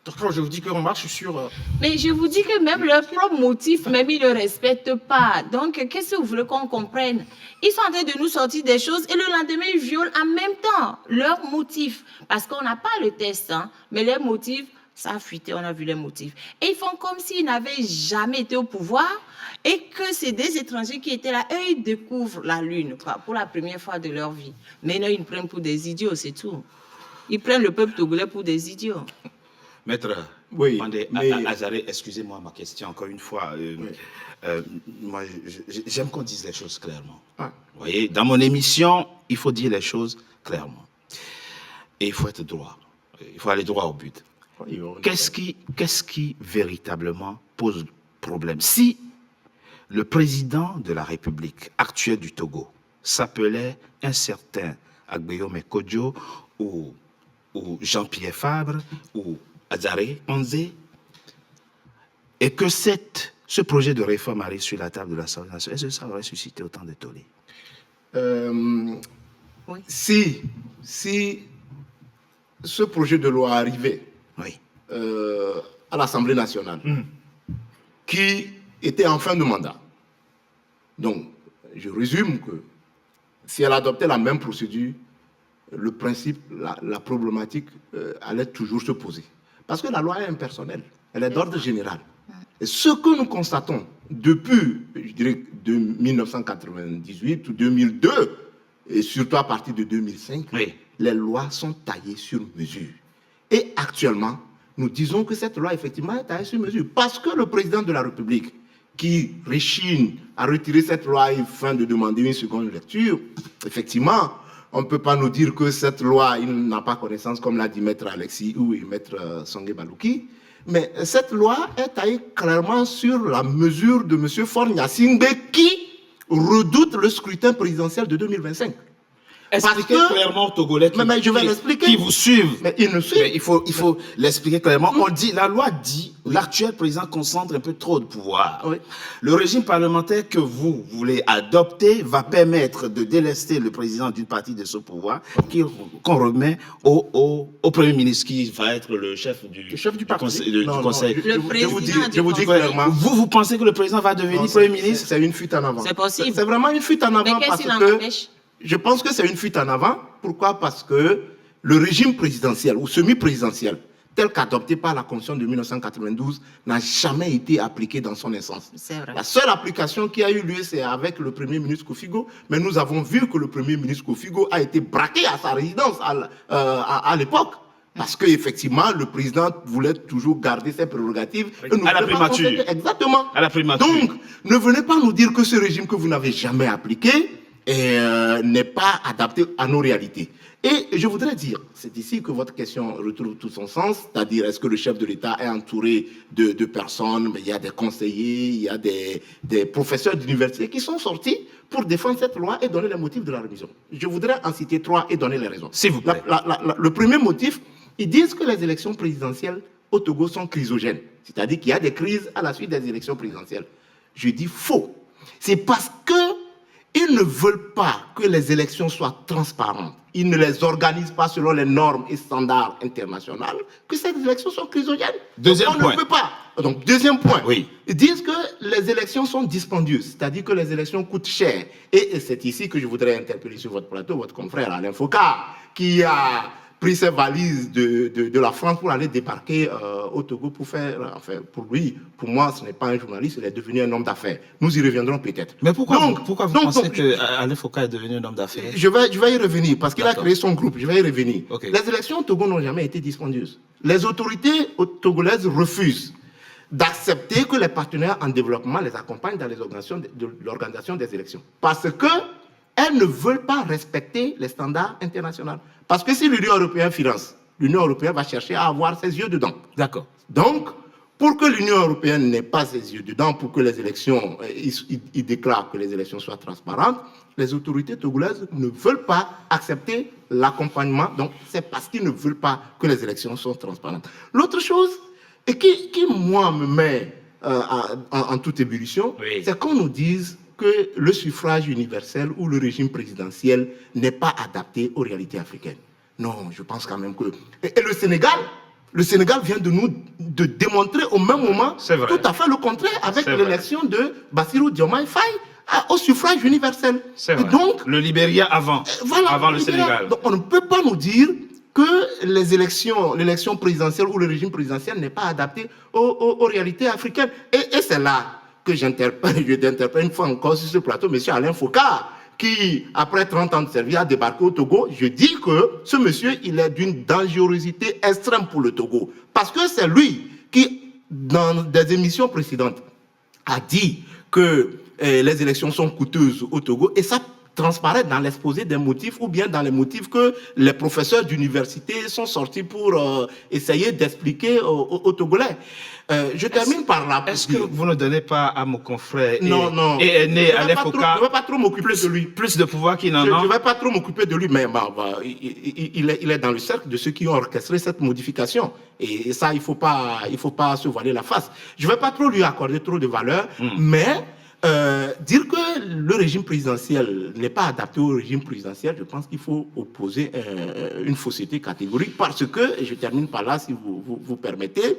Donc quand je vous dis qu'on marche sur... Mais je vous dis que même leur propre motif, même ils ne le respectent pas. Donc, qu'est-ce que vous voulez qu'on comprenne? Ils sont en train de nous sortir des choses et le lendemain, ils violent en même temps leurs motifs. Parce qu'on n'a pas le test, hein, mais les motifs, ça a fuité, on a vu les motifs. Et ils font comme s'ils n'avaient jamais été au pouvoir et que c'est des étrangers qui étaient là. Eux, ils découvrent la Lune pour la première fois de leur vie. Mais non, ils nous prennent pour des idiots, c'est tout. Ils prennent le peuple togolais pour des idiots. Maître Azaré, excusez-moi ma question encore une fois. Moi, j'aime qu'on dise les choses clairement. Vous voyez, dans mon émission, il faut dire les choses clairement. Et il faut être droit. Il faut aller droit au but. Qu'est-ce qui véritablement pose problème? Si le président de la République actuelle du Togo, s'appelait un certain Agbeyome Kodjo ou Jean-Pierre Fabre ou Azaré Anzé, et que ce projet de réforme arrive sur la table de l'Assemblée nationale, est-ce que ça aurait suscité autant de tollé? Oui. Si ce projet de loi arrivait Oui. à l'Assemblée nationale, qui était en fin de mandat, donc je résume que si elle adoptait la même procédure, le principe, la problématique allait toujours se poser. Parce que la loi est impersonnelle, elle est d'ordre général. Et ce que nous constatons depuis, je dirais, de 1998 ou 2002, et surtout à partir de 2005, Oui. les lois sont taillées sur mesure. Et actuellement, nous disons que cette loi, effectivement, est taillée sur mesure. Parce que le président de la République, qui rechigne à retirer cette loi afin de demander une seconde lecture, effectivement, on ne peut pas nous dire que cette loi, il n'a pas connaissance, comme l'a dit Maître Alexis ou Maître Songe Balouki. Mais cette loi est taillée clairement sur la mesure de M. Faure Gnassingbé qui redoute le scrutin présidentiel de 2025. Expliquez clairement aux Togolais qui vous suivent. Mais ils ne suivent. Mais il faut l'expliquer clairement. On dit, la loi dit, l'actuel président concentre un peu trop de pouvoir. Oui. Le régime parlementaire que vous voulez adopter va permettre de délester le président d'une partie de ce pouvoir qu'on remet au Premier ministre qui va être le chef du parti. conseil. Je vous dis clairement. Vous pensez que le président va devenir Premier ministre? C'est une fuite en avant. C'est possible. C'est vraiment une fuite en avant. Mais qu'est-ce parce qui l'en que empêche? je pense que c'est une fuite en avant. Pourquoi? Parce que le régime présidentiel ou semi-présidentiel, tel qu'adopté par la Constitution de 1992, n'a jamais été appliqué dans son essence. C'est vrai. La seule application qui a eu lieu, c'est avec le Premier ministre Kofigo, mais nous avons vu que le Premier ministre Kofigo a été braqué à sa résidence à l'époque. Parce qu'effectivement, le président voulait toujours garder ses prérogatives. À la primature. Exactement. À la primature. Donc, ne venez pas nous dire que ce régime que vous n'avez jamais appliqué n'est pas adapté à nos réalités. Et je voudrais dire, c'est ici que votre question retrouve tout son sens, c'est-à-dire est-ce que le chef de l'État est entouré de personnes, mais il y a des conseillers, il y a des professeurs d'université qui sont sortis pour défendre cette loi et donner les motifs de la révision. Je voudrais en citer 3 et donner les raisons. S'il vous plaît. Le premier motif, ils disent que les élections présidentielles au Togo sont chrysogènes, c'est-à-dire qu'il y a des crises à la suite des élections présidentielles. Je dis faux. C'est parce qu'ils ne veulent pas que les élections soient transparentes. Ils ne les organisent pas selon les normes et standards internationaux, que ces élections sont chrysogènes. Deuxième on point. ne peut pas. Donc, deuxième point. Oui. Ils disent que les élections sont dispendieuses, c'est-à-dire que les élections coûtent cher. Et c'est ici que je voudrais interpeller sur votre plateau votre confrère Alain Foucault, qui a pris ses valises de la France pour aller débarquer au Togo pour faire... Enfin, pour lui, pour moi, ce n'est pas un journaliste, il est devenu un homme d'affaires. Nous y reviendrons peut-être. Mais pourquoi vous pensez qu'Alain Foucault est devenu un homme d'affaires? Je vais y revenir, parce qu'il a créé son groupe, je vais y revenir. Okay. Les élections au Togo n'ont jamais été dispendieuses. Les autorités togolaises refusent d'accepter que les partenaires en développement les accompagnent dans l'organisation des élections. Parce qu'elles ne veulent pas respecter les standards internationaux. Parce que si l'Union européenne finance, l'Union européenne va chercher à avoir ses yeux dedans. D'accord. Donc, pour que l'Union européenne n'ait pas ses yeux dedans, pour que les élections, ils déclarent que les élections soient transparentes, les autorités togolaises ne veulent pas accepter l'accompagnement. Donc, c'est parce qu'ils ne veulent pas que les élections soient transparentes. L'autre chose, et qui moi, me met en toute ébullition, oui, c'est qu'on nous dise que le suffrage universel ou le régime présidentiel n'est pas adapté aux réalités africaines. Non, je pense quand même que... Et le Sénégal vient de démontrer au même moment tout à fait le contraire avec l'élection de Bassirou Diomaye Faye au suffrage universel. C'est vrai. Donc, le Libéria avant le Sénégal. Donc on ne peut pas nous dire que l'élection présidentielle ou le régime présidentiel n'est pas adapté aux réalités africaines. Et c'est là que j'interpelle une fois encore sur ce plateau M. Alain Foucault, qui, après 30 ans de service, a débarqué au Togo. Je dis que ce monsieur, il est d'une dangerosité extrême pour le Togo. Parce que c'est lui qui, dans des émissions précédentes, a dit que les élections sont coûteuses au Togo. Et ça transparaître dans l'exposé des motifs ou bien dans les motifs que les professeurs d'université sont sortis pour essayer d'expliquer aux Togolais. Je termine par là. Est-ce que vous ne donnez pas à mon confrère non. et aîné Je Aleph Oka ne vais pas trop m'occuper de lui. Plus de pouvoir qu'il n'en Je a? ne vais pas trop m'occuper de lui, mais il est dans le cercle de ceux qui ont orchestré cette modification. Et ça, il faut pas se voiler la face. Je ne vais pas trop lui accorder trop de valeur, mais dire que le régime présidentiel n'est pas adapté au régime présidentiel, je pense qu'il faut opposer une fausseté catégorique parce que, et je termine par là si vous permettez,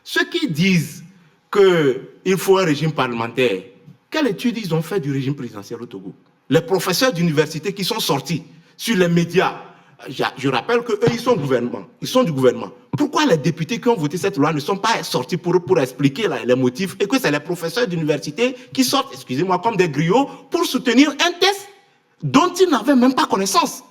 ceux qui disent qu'il faut un régime parlementaire, quelle étude ils ont fait du régime présidentiel au Togo? Les professeurs d'université qui sont sortis sur les médias, je rappelle qu'eux, ils sont du gouvernement. Pourquoi les députés qui ont voté cette loi ne sont pas sortis pour expliquer les motifs et que c'est les professeurs d'université qui sortent, excusez-moi, comme des griots pour soutenir un test dont ils n'avaient même pas connaissance?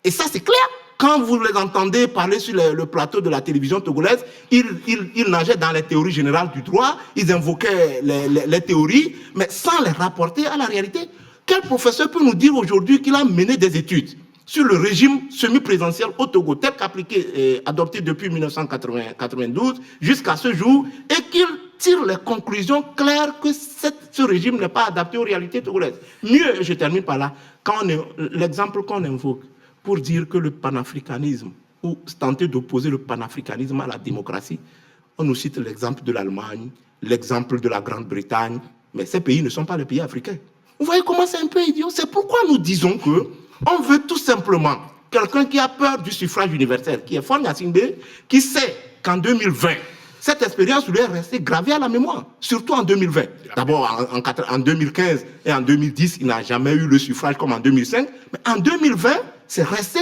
Et ça, c'est clair. Quand vous les entendez parler sur le plateau de la télévision togolaise, ils nageaient dans les théories générales du droit, ils invoquaient les théories, mais sans les rapporter à la réalité. Quel professeur peut nous dire aujourd'hui qu'il a mené des études sur le régime semi-présidentiel au Togo, tel qu'appliqué et adopté depuis 1992 jusqu'à ce jour, et qu'il tire les conclusions claires que ce régime n'est pas adapté aux réalités togolaises? Mieux, je termine par là, l'exemple qu'on invoque pour dire que le panafricanisme, ou tenter d'opposer le panafricanisme à la démocratie, on nous cite l'exemple de l'Allemagne, l'exemple de la Grande-Bretagne, mais ces pays ne sont pas les pays africains. Vous voyez comment c'est un peu idiot? C'est pourquoi nous disons que on veut tout simplement quelqu'un qui a peur du suffrage universel, qui est Faure Gnassingbé, qui sait qu'en 2020, cette expérience lui est restée gravée à la mémoire, surtout en 2020. D'abord, en 2015 et en 2010, il n'a jamais eu le suffrage comme en 2005, mais en 2020, c'est resté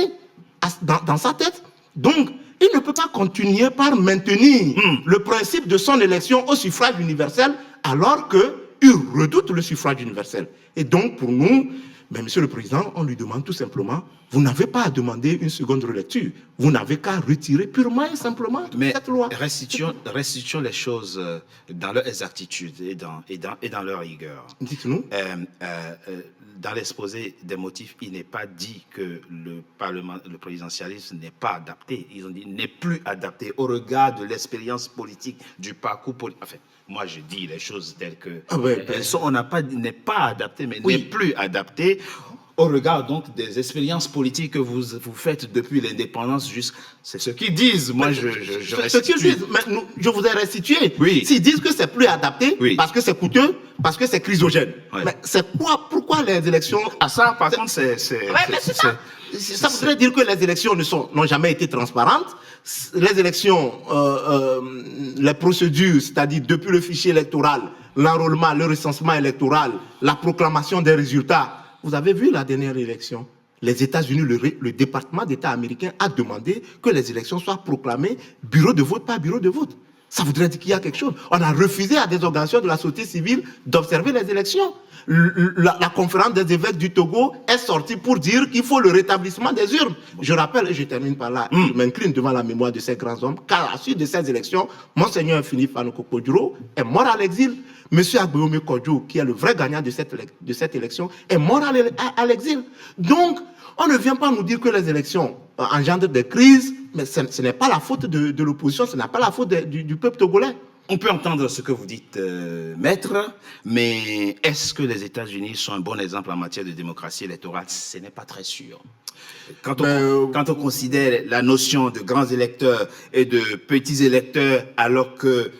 dans sa tête. Donc, il ne peut pas continuer par maintenir le principe de son élection au suffrage universel alors qu'il redoute le suffrage universel. Et donc, pour nous, mais Monsieur le Président, on lui demande tout simplement, vous n'avez pas à demander une seconde relecture. Vous n'avez qu'à retirer purement et simplement cette loi. Restituons les choses dans leur exactitude et dans leur rigueur. Dites-nous. Dans l'exposé des motifs, il n'est pas dit que le présidentialisme n'est pas adapté. Ils ont dit n'est plus adapté au regard de l'expérience politique, du parcours politique. Enfin, moi, je dis les choses telles que elles sont. On n'a pas n'est pas adapté, mais n'est plus adapté au regard donc des expériences politiques que vous faites depuis l'indépendance jusqu'à... C'est ce qu'ils disent. Moi, je restitue. Ce qu'ils disent, mais je vous ai restitué. Oui. S'ils disent que c'est plus adapté, parce que c'est coûteux, parce que c'est chrysogène. Ouais. Mais c'est pourquoi les élections... Ah ça, par contre, c'est ça voudrait dire que les élections n'ont jamais été transparentes. Les élections, les procédures, c'est-à-dire depuis le fichier électoral, l'enrôlement, le recensement électoral, la proclamation des résultats. Vous avez vu la dernière élection? Les États-Unis, le département d'État américain a demandé que les élections soient proclamées bureau de vote par bureau de vote. Ça voudrait dire qu'il y a quelque chose. On a refusé à des organisations de la société civile d'observer les élections. La conférence des évêques du Togo est sortie pour dire qu'il faut le rétablissement des urnes. Je rappelle, et je termine par là, je m'incline devant la mémoire de ces grands hommes, car à la suite de ces élections, Monseigneur Philippe Anokoko-Duro est mort à l'exil. Monsieur Agbeome Kodjo, qui est le vrai gagnant de cette élection, est mort à l'exil. Donc, on ne vient pas nous dire que les élections engendrent des crises, mais ce n'est pas la faute de l'opposition, ce n'est pas la faute du peuple togolais. On peut entendre ce que vous dites, maître, mais est-ce que les États-Unis sont un bon exemple en matière de démocratie électorale? Ce n'est pas très sûr. Quand on considère la notion de grands électeurs et de petits électeurs, alors que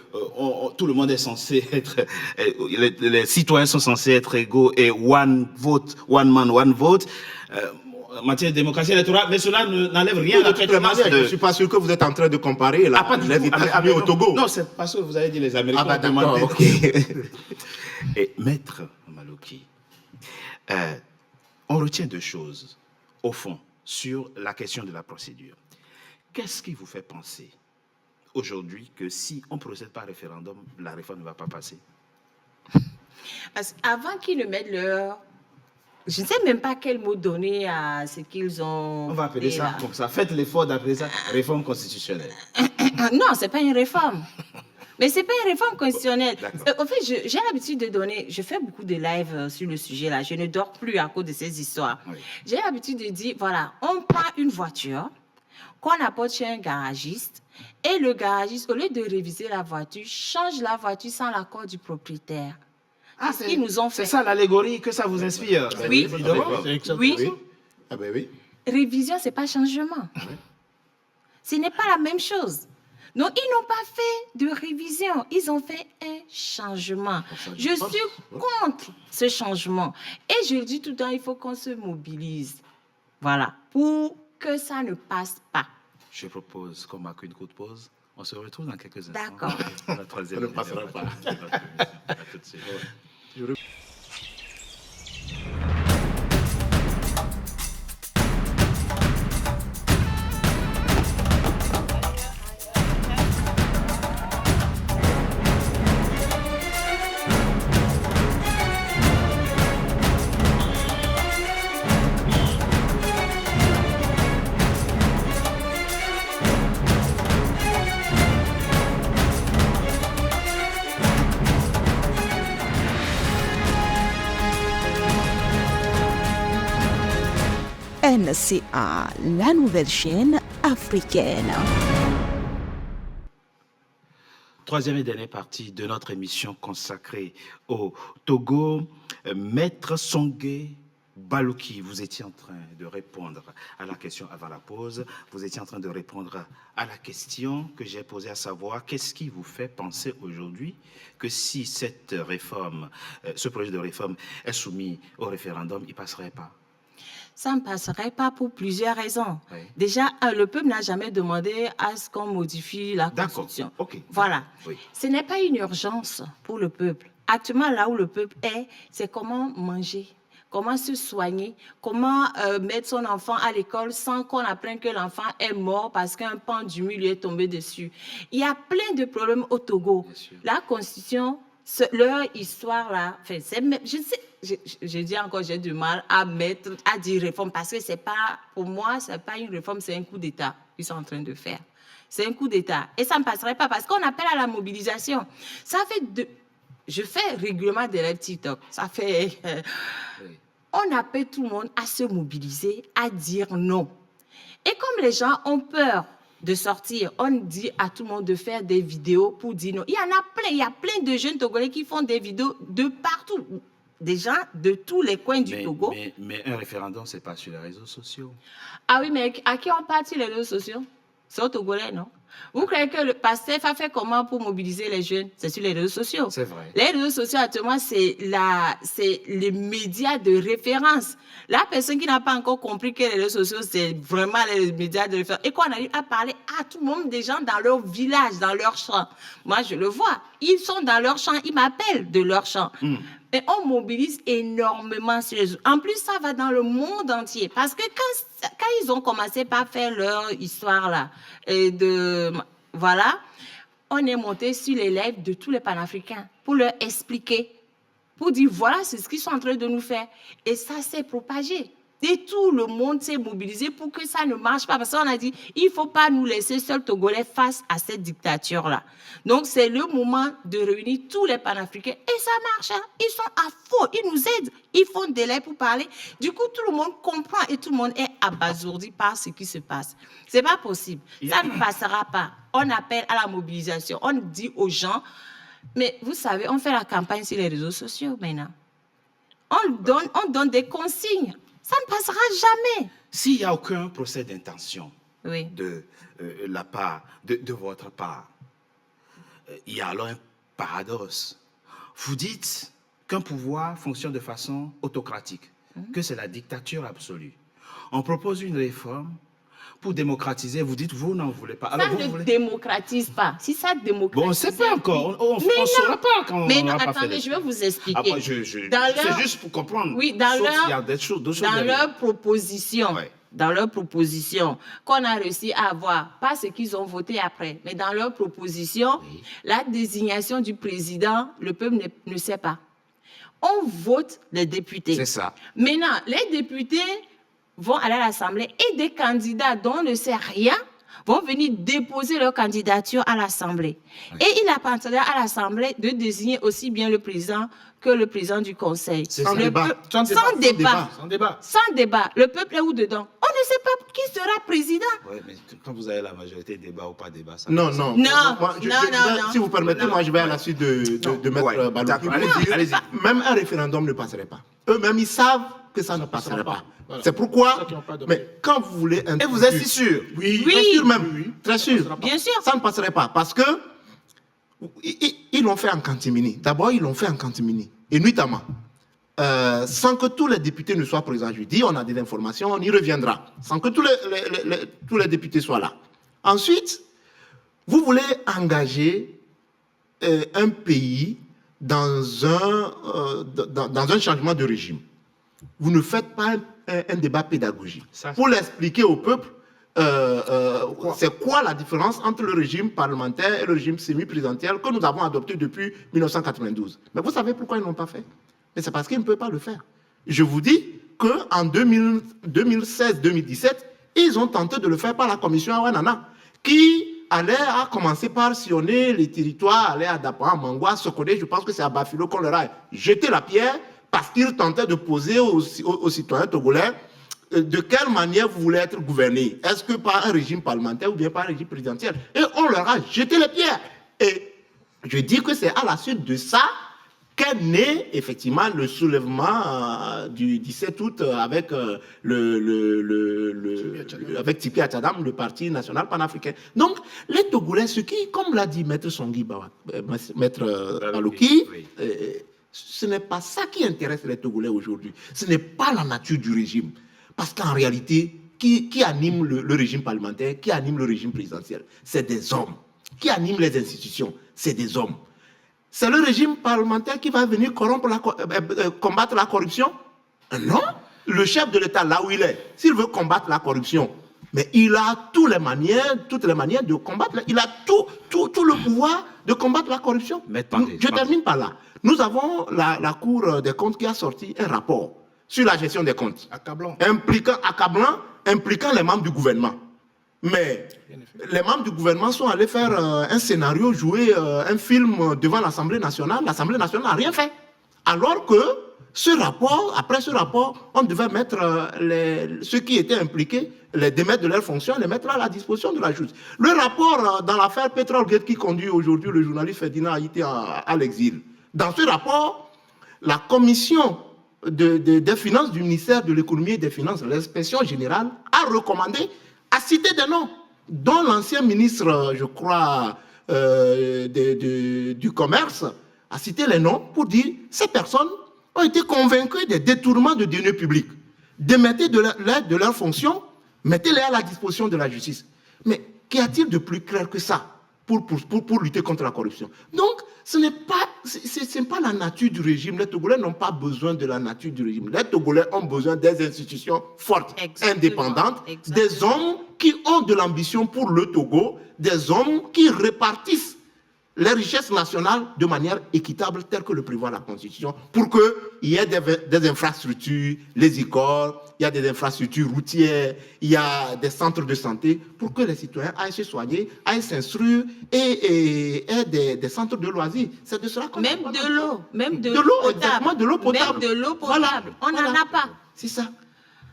tout le monde est censé être, les citoyens sont censés être égaux et one vote, one man, one vote, en matière de démocratie électorale, mais cela n'enlève rien à la pertinence de... Je ne suis pas sûr que vous êtes en train de comparer les États-Unis au Togo. Non, c'est parce que vous avez dit les Américains. Ah bah d'accord, ok. Et maître Malouki, on retient deux choses, au fond, sur la question de la procédure. Qu'est-ce qui vous fait penser aujourd'hui que si on procède par référendum, la réforme ne va pas passer? Parce qu'avant qu'ils ne mettent leur... Je ne sais même pas quel mot donner à ce qu'ils ont... On va appeler ça comme ça. Faites l'effort d'appeler ça réforme constitutionnelle. Non, ce n'est pas une réforme. Mais ce n'est pas une réforme constitutionnelle. D'accord. En fait, j'ai l'habitude de donner... Je fais beaucoup de lives sur le sujet, là. Je ne dors plus à cause de ces histoires. Oui. J'ai l'habitude de dire, voilà, on prend une voiture qu'on apporte chez un garagiste et le garagiste, au lieu de réviser la voiture, change la voiture sans l'accord du propriétaire. Ah, C'est ce qu'ils nous ont fait. C'est ça l'allégorie que ça vous inspire. Oui. Évidemment. C'est exactement Oui. Oui. Ah ben oui. Révision, ce n'est pas changement. Ce n'est pas la même chose. Donc, ils n'ont pas fait de révision, ils ont fait un changement. Je suis contre ce changement. Et je le dis tout le temps, il faut qu'on se mobilise. Voilà, pour que ça ne passe pas. Je propose qu'on marque une courte pause. On se retrouve dans quelques instants. D'accord. La troisième. Ça ne passera pas. À tout de suite. NCA, la nouvelle chaîne africaine. Troisième et dernière partie de notre émission consacrée au Togo. Maître Songué Balouki, vous étiez en train de répondre à la question avant la pause. Vous étiez en train de répondre à la question que j'ai posée, à savoir qu'est-ce qui vous fait penser aujourd'hui que si cette réforme, ce projet de réforme est soumis au référendum, il ne passerait pas? Ça ne passerait pas pour plusieurs raisons. Oui. Déjà, le peuple n'a jamais demandé à ce qu'on modifie la D'accord. Constitution. Ok. Voilà. Oui. Ce n'est pas une urgence pour le peuple. Actuellement, là où le peuple est, c'est comment manger, comment se soigner, comment mettre son enfant à l'école sans qu'on apprenne que l'enfant est mort parce qu'un pan du mur lui est tombé dessus. Il y a plein de problèmes au Togo. Bien sûr. La Constitution, leur histoire là, enfin, je sais, je dis encore, j'ai du mal à dire réforme parce que c'est pas, pour moi, c'est pas une réforme, c'est un coup d'État qu'ils sont en train de faire. C'est un coup d'État. Et ça ne passerait pas parce qu'on appelle à la mobilisation. Ça fait je fais régulièrement des lives TikTok. Ça fait... Oui. On appelle tout le monde à se mobiliser, à dire non. Et comme les gens ont peur de sortir, on dit à tout le monde de faire des vidéos pour dire non. Il y en a plein, il y a plein de jeunes Togolais qui font des vidéos de partout. Des gens de tous les coins du Togo. Mais un référendum, ce n'est pas sur les réseaux sociaux. Ah oui, mais à qui on parle sur les réseaux sociaux? C'est aux Togolais, non? Vous croyez que le PASTEF a fait comment pour mobiliser les jeunes? C'est sur les réseaux sociaux. C'est vrai. Les réseaux sociaux, actuellement, c'est les médias de référence. La personne qui n'a pas encore compris que les réseaux sociaux, c'est vraiment les médias de référence. Et qu'on arrive à parler à tout le monde, des gens dans leur village, dans leur champ. Moi, je le vois. Ils sont dans leur champ, ils m'appellent de leur champ. Et on mobilise énormément sur les réseaux. En plus, ça va dans le monde entier. Parce que quand ils ont commencé par faire leur histoire là, voilà, on est monté sur les lèvres de tous les panafricains pour leur expliquer, pour dire voilà, c'est ce qu'ils sont en train de nous faire. Et ça s'est propagé. Et tout le monde s'est mobilisé pour que ça ne marche pas. Parce qu'on a dit, il ne faut pas nous laisser seuls Togolais face à cette dictature-là. Donc, c'est le moment de réunir tous les panafricains. Et ça marche. Hein. Ils sont à fond. Ils nous aident. Ils font des lettres pour parler. Du coup, tout le monde comprend et tout le monde est abasourdi par ce qui se passe. Ce n'est pas possible. Ça ne passera pas. On appelle à la mobilisation. On dit aux gens, mais vous savez, on fait la campagne sur les réseaux sociaux maintenant. On donne des consignes. Ça ne passera jamais. S'il n'y a aucun procès d'intention Oui. de votre part, il y a alors un paradoxe. Vous dites qu'un pouvoir fonctionne de façon autocratique, que c'est la dictature absolue. On propose une réforme pour démocratiser. Vous dites, vous n'en voulez pas. Alors, Ça ne démocratise pas. Si ça démocratise... Bon, on ne sait pas encore. On ne saura pas quand on Mais non, n'aura pas attendez, fait je vais vous expliquer. Après, c'est juste pour comprendre. Oui, dans il y a des choses, d'autres choses dans derrière. leur proposition, Ouais. dans leur proposition, qu'on a réussi à avoir, pas ce qu'ils ont voté après, mais dans leur proposition, Oui. la désignation du président, le peuple ne sait pas. On vote les députés. C'est ça. Maintenant, les députés vont aller à l'Assemblée et des candidats dont on ne sait rien vont venir déposer leur candidature à l'Assemblée. Oui. Et il appartiendra à l'Assemblée de désigner aussi bien le président que le président du Conseil. Sans Le débat. peu- Sans Sans débat. Sans débat. Sans débat. Le peuple est où dedans? On ne sait pas qui sera président. Ouais, mais quand vous avez la majorité, débat ou pas débat, ça Non, passe. non. Non, Je non, vais- non. Si vous permettez, Non. moi, je vais à la suite de Maître Ouais, Balogi. d'accord, Pour allez-y, dire, allez-y. Même un référendum ne passerait pas. Eux-mêmes, ils savent que ça ne passerait pas. Voilà. C'est pourquoi, Ceux qui n'ont pas de- mais quand vous voulez Et introduire... vous êtes si sûr? Oui, Oui. très sûr même, Oui, oui. très sûr. Bien sûr. Ça ne passerait pas parce que ils l'ont fait en catimini. D'abord, ils l'ont fait en catimini. Et nuitamment, sans que tous les députés ne soient présents jeudi, on a des informations, on y reviendra. Sans que tous les députés soient là. Ensuite, vous voulez engager un pays dans un changement de régime. Vous ne faites pas un débat pédagogique. Ça, Pour l'expliquer au peuple, c'est quoi la différence entre le régime parlementaire et le régime semi-présidentiel que nous avons adopté depuis 1992. Mais vous savez pourquoi ils ne l'ont pas fait? Mais c'est parce qu'ils ne peuvent pas le faire. Je vous dis qu'en 2016-2017, ils ont tenté de le faire par la commission Awanana, qui allait à commencer par sillonner les territoires, aller à Dapan, Mangwa, Sokodé. Je pense que c'est à Bafilo qu'on leur a jeté la pierre parce qu'ils tentaient de poser aux citoyens togolais de quelle manière vous voulez être gouverné. Est-ce que par un régime parlementaire ou bien par un régime présidentiel? Et on leur a jeté les pierres. Et je dis que c'est à la suite de ça qu'est né effectivement le soulèvement du 17 août avec avec Tipi Atchadam, le Parti national panafricain. Donc, les Togolais, ce qui, comme l'a dit Maître Songui Maître Balogi, oui. ce n'est pas ça qui intéresse les Togolais aujourd'hui. Ce n'est pas la nature du régime. Parce qu'en réalité, qui anime le régime parlementaire, qui anime le régime présidentiel? C'est des hommes. Qui anime les institutions? C'est des hommes. C'est le régime parlementaire qui va venir combattre la corruption? Non. Le chef de l'État, là où il est, s'il veut combattre la corruption, mais il a toutes les manières de combattre. Il a tout le pouvoir de combattre la corruption. Je termine par là. Nous avons la Cour des comptes qui a sorti un rapport sur la gestion des comptes. Accablant. Impliquant les membres du gouvernement. Mais les membres du gouvernement sont allés faire un scénario, jouer un film devant l'Assemblée nationale. L'Assemblée nationale n'a rien fait. Alors que après ce rapport, on devait mettre ceux qui étaient impliqués, les démettre de leurs fonctions, les mettre à la disposition de la justice. Le rapport dans l'affaire Petrolgate qui conduit aujourd'hui le journaliste Ferdinand Haïti à l'exil. Dans ce rapport, la commission des finances du ministère de l'économie et des finances, l'inspection générale, a recommandé à citer des noms, dont l'ancien ministre, je crois, du commerce, a cité les noms pour dire ces personnes ont été convaincues des détournements de deniers publics. Démettez de leurs fonctions, mettez-les à la disposition de la justice. Mais qu'y a-t-il de plus clair que ça pour lutter contre la corruption? Donc, ce n'est pas la nature du régime. Les Togolais n'ont pas besoin de la nature du régime. Les Togolais ont besoin des institutions fortes, indépendantes, des hommes qui ont de l'ambition pour le Togo, des hommes qui répartissent les richesses nationales de manière équitable, telle que le prévoit la Constitution, pour qu'il y ait des infrastructures, les écoles, il y a des infrastructures routières, il y a des centres de santé, pour que les citoyens aillent se soigner, aillent s'instruire et aient des centres de loisirs. C'est de cela qu'on Même parle. de l'eau, même de De l'eau, potable. exactement, de l'eau potable. Même de l'eau potable. Voilà, On n'en voilà. a pas. C'est ça.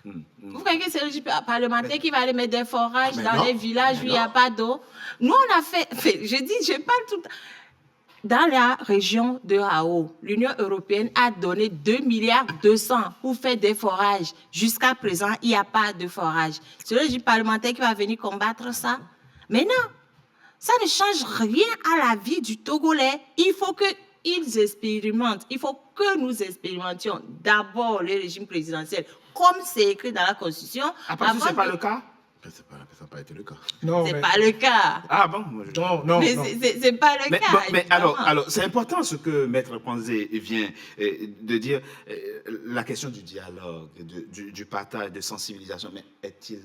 Vous croyez que c'est le régime parlementaire qui va aller mettre des forages Mais dans non, les villages où mais il n'y a non. pas d'eau? Nous, on a fait, je parle tout le temps. Dans la région de Hao, l'Union européenne a donné 2,2 milliards pour faire des forages. Jusqu'à présent, il n'y a pas de forage. C'est le régime parlementaire qui va venir combattre ça? Mais non, ça ne change rien à la vie du Togolais. Il faut qu'ils expérimentent. Il faut que nous expérimentions d'abord le régime présidentiel, comme c'est écrit dans la Constitution. Après, ce n'est pas le cas? Ça n'a pas été le cas. Non, C'est mais- pas le cas. Ah bon? Moi, je- Non. Mais c'est pas le Mais, cas. bon, mais évidemment. alors c'est important ce que Maître Kwanzé vient de dire, la question du dialogue, du partage, de sensibilisation, mais est-il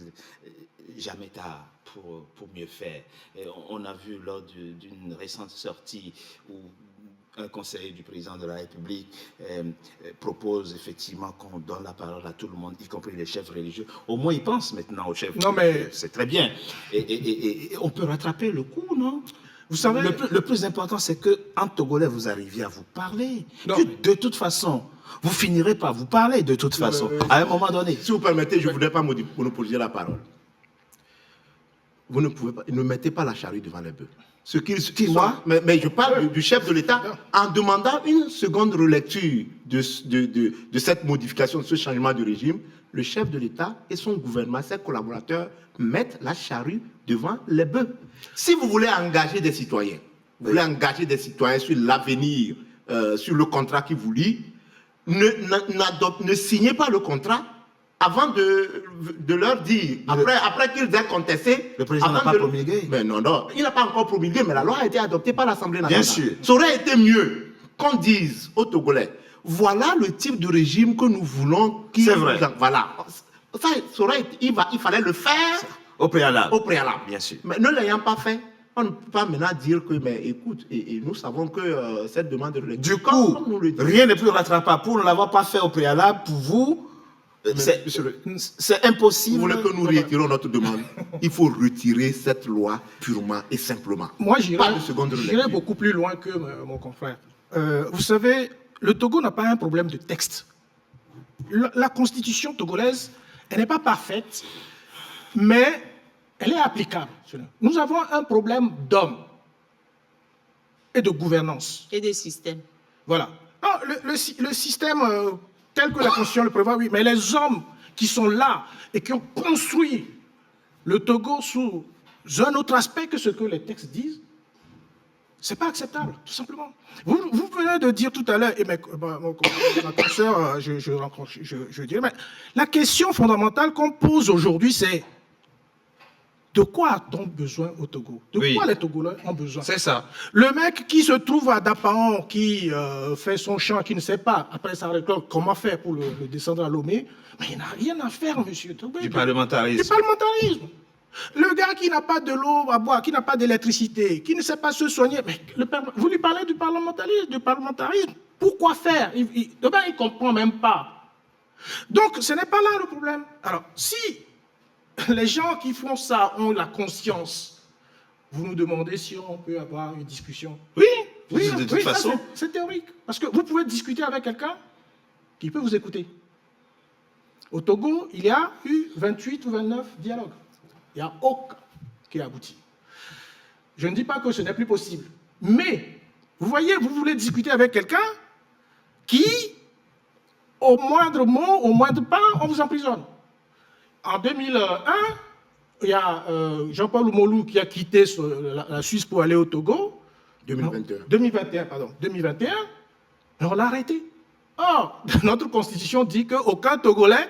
jamais tard pour mieux faire? On a vu lors d'une récente sortie où un conseiller du président de la République propose effectivement qu'on donne la parole à tout le monde, y compris les chefs religieux. Au moins, ils pensent maintenant aux chefs religieux. Mais... C'est très bien. Et on peut rattraper le coup, non? Vous savez... Le plus important, c'est qu'en Togolais, vous arriviez à vous parler. Non, de toute façon, vous finirez par vous parler, de toute façon, à un moment donné. Si vous permettez, je ne voudrais pas monopoliser la parole. Vous ne pouvez pas, ne mettez pas la charrue devant les bœufs. Mais je parle du chef de l'État en demandant une seconde relecture de cette modification, de ce changement de régime. Le chef de l'État et son gouvernement, ses collaborateurs, mettent la charrue devant les bœufs. Si vous voulez engager des citoyens, vous voulez engager des citoyens sur l'avenir, sur le contrat qui vous lie, ne signez pas le contrat avant de leur dire, après qu'ils aient contesté... Le président n'a pas promulgué. Mais non, il n'a pas encore promulgué, mais la loi a été adoptée par l'Assemblée nationale. Bien sûr. Ça aurait été mieux qu'on dise aux Togolais, voilà le type de régime que nous voulons. C'est vrai. Voilà. Ça aurait été, il fallait le faire au préalable. Au préalable. Bien sûr. Mais ne l'ayant pas fait, on ne peut pas maintenant dire que, mais écoute, et nous savons que cette demande de lecture... Du coup, rien n'est plus rattrapable. Pour ne l'avoir pas fait au préalable, pour vous, c'est impossible. Vous voulez que nous réitérons notre demande? Il faut retirer cette loi purement et simplement. Moi, j'irai beaucoup plus loin que mon confrère. Vous savez, le Togo n'a pas un problème de texte. La constitution togolaise, elle n'est pas parfaite, mais elle est applicable. Nous avons un problème d'hommes et de gouvernance. Et de système. Voilà. Non, le système tel que la Constitution le prévoit, oui, mais les hommes qui sont là et qui ont construit le Togo sous un autre aspect que ce que les textes disent, c'est pas acceptable, tout simplement. Vous venez de dire tout à l'heure, et ma consoeur, je dirais, mais la question fondamentale qu'on pose aujourd'hui, c'est de quoi a-t-on besoin au Togo? De quoi les Togolais ont besoin? C'est ça. Le mec qui se trouve à Dapaon, qui fait son champ, qui ne sait pas, après sa récolte, comment faire pour le descendre à Lomé, mais il n'a rien à faire, monsieur Togo. Du parlementarisme. Du parlementarisme. Le gars qui n'a pas de l'eau à boire, qui n'a pas d'électricité, qui ne sait pas se soigner, mais vous lui parlez du parlementarisme. Pourquoi faire? Il ne comprend même pas. Donc, ce n'est pas là le problème. Alors, si les gens qui font ça ont la conscience, vous nous demandez si on peut avoir une discussion. Oui, de toute façon. C'est théorique. Parce que vous pouvez discuter avec quelqu'un qui peut vous écouter. Au Togo, il y a eu 28 ou 29 dialogues. Il n'y a aucun qui a abouti. Je ne dis pas que ce n'est plus possible. Mais, vous voyez, vous voulez discuter avec quelqu'un qui, au moindre mot, au moindre pas, on vous emprisonne. En 2001, il y a Jean-Paul Oumolou qui a quitté la Suisse pour aller au Togo. 2021, on l'a arrêté. Or, notre constitution dit qu'aucun Togolais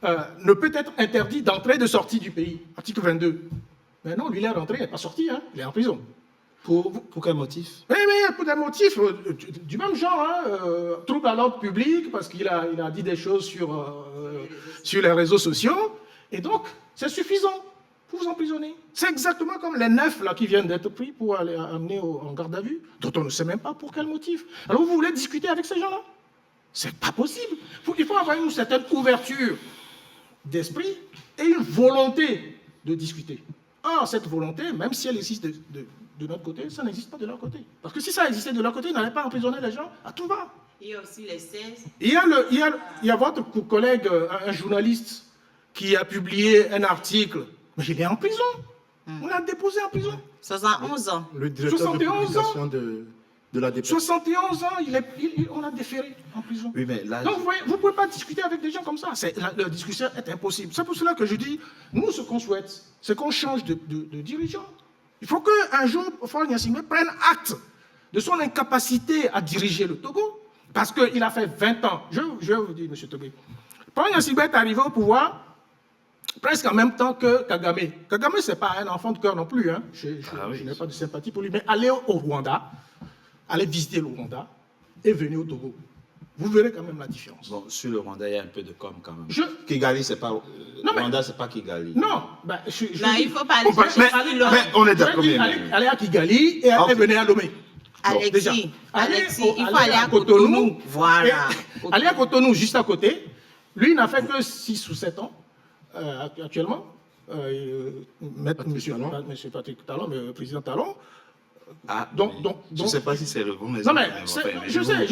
ne peut être interdit d'entrée et de sortie du pays. Article 22. Mais non, lui, il est rentré, il n'est pas sorti, hein, il est en prison. Pour quel motif? Mais pour des motifs du même genre, trouble à l'ordre public, parce qu'il a dit des choses sur les réseaux sociaux, et donc c'est suffisant pour vous emprisonner. C'est exactement comme les 9 là, qui viennent d'être pris pour aller amener en garde à vue, dont on ne sait même pas pour quel motif. Alors vous voulez discuter avec ces gens-là? C'est pas possible. Il faut avoir une certaine ouverture d'esprit et une volonté de discuter. Or, cette volonté, même si elle existe de notre côté, ça n'existe pas de leur côté. Parce que si ça existait de leur côté, ils n'allaient pas emprisonner les gens à tout va. Il y a aussi les 16. Il y a votre collègue, un journaliste, qui a publié un article, mais il est en prison. On l'a déposé en prison. 71 ans. Le directeur de publication de la DPS. 71 ans, on l'a déféré en prison. Oui, mais là, donc, vous voyez, vous ne pouvez pas discuter avec des gens comme ça. La discussion est impossible. C'est pour cela que je dis, nous, ce qu'on souhaite, c'est qu'on change de dirigeant. Il faut qu'un jour, Faure Gnassingbé prenne acte de son incapacité à diriger le Togo. Parce qu'il a fait 20 ans. Je vais vous dire, M. Tobé. Faure Gnassingbé est arrivé au pouvoir presque en même temps que Kagame. Kagame, ce n'est pas un enfant de cœur non plus. Hein. Je n'ai pas de sympathie pour lui. Mais allez au Rwanda, allez visiter le Rwanda et venez au Togo. Vous verrez quand même la différence. Bon, sur le Rwanda, il y a un peu de com quand même. Kigali, c'est pas... Rwanda, c'est pas Kigali. Non. Il faut pas aller mais on est d'accord. Allez à Kigali et venez à Lomé. Alexis, déjà, il faut aller à Cotonou. Voilà. Aller à Cotonou, juste à côté. Lui, il n'a fait que 6 ou 7 ans actuellement. Monsieur Patrick Talon, mais le président Talon. Je ne sais pas si c'est le bon Non, exemple. mais je sais.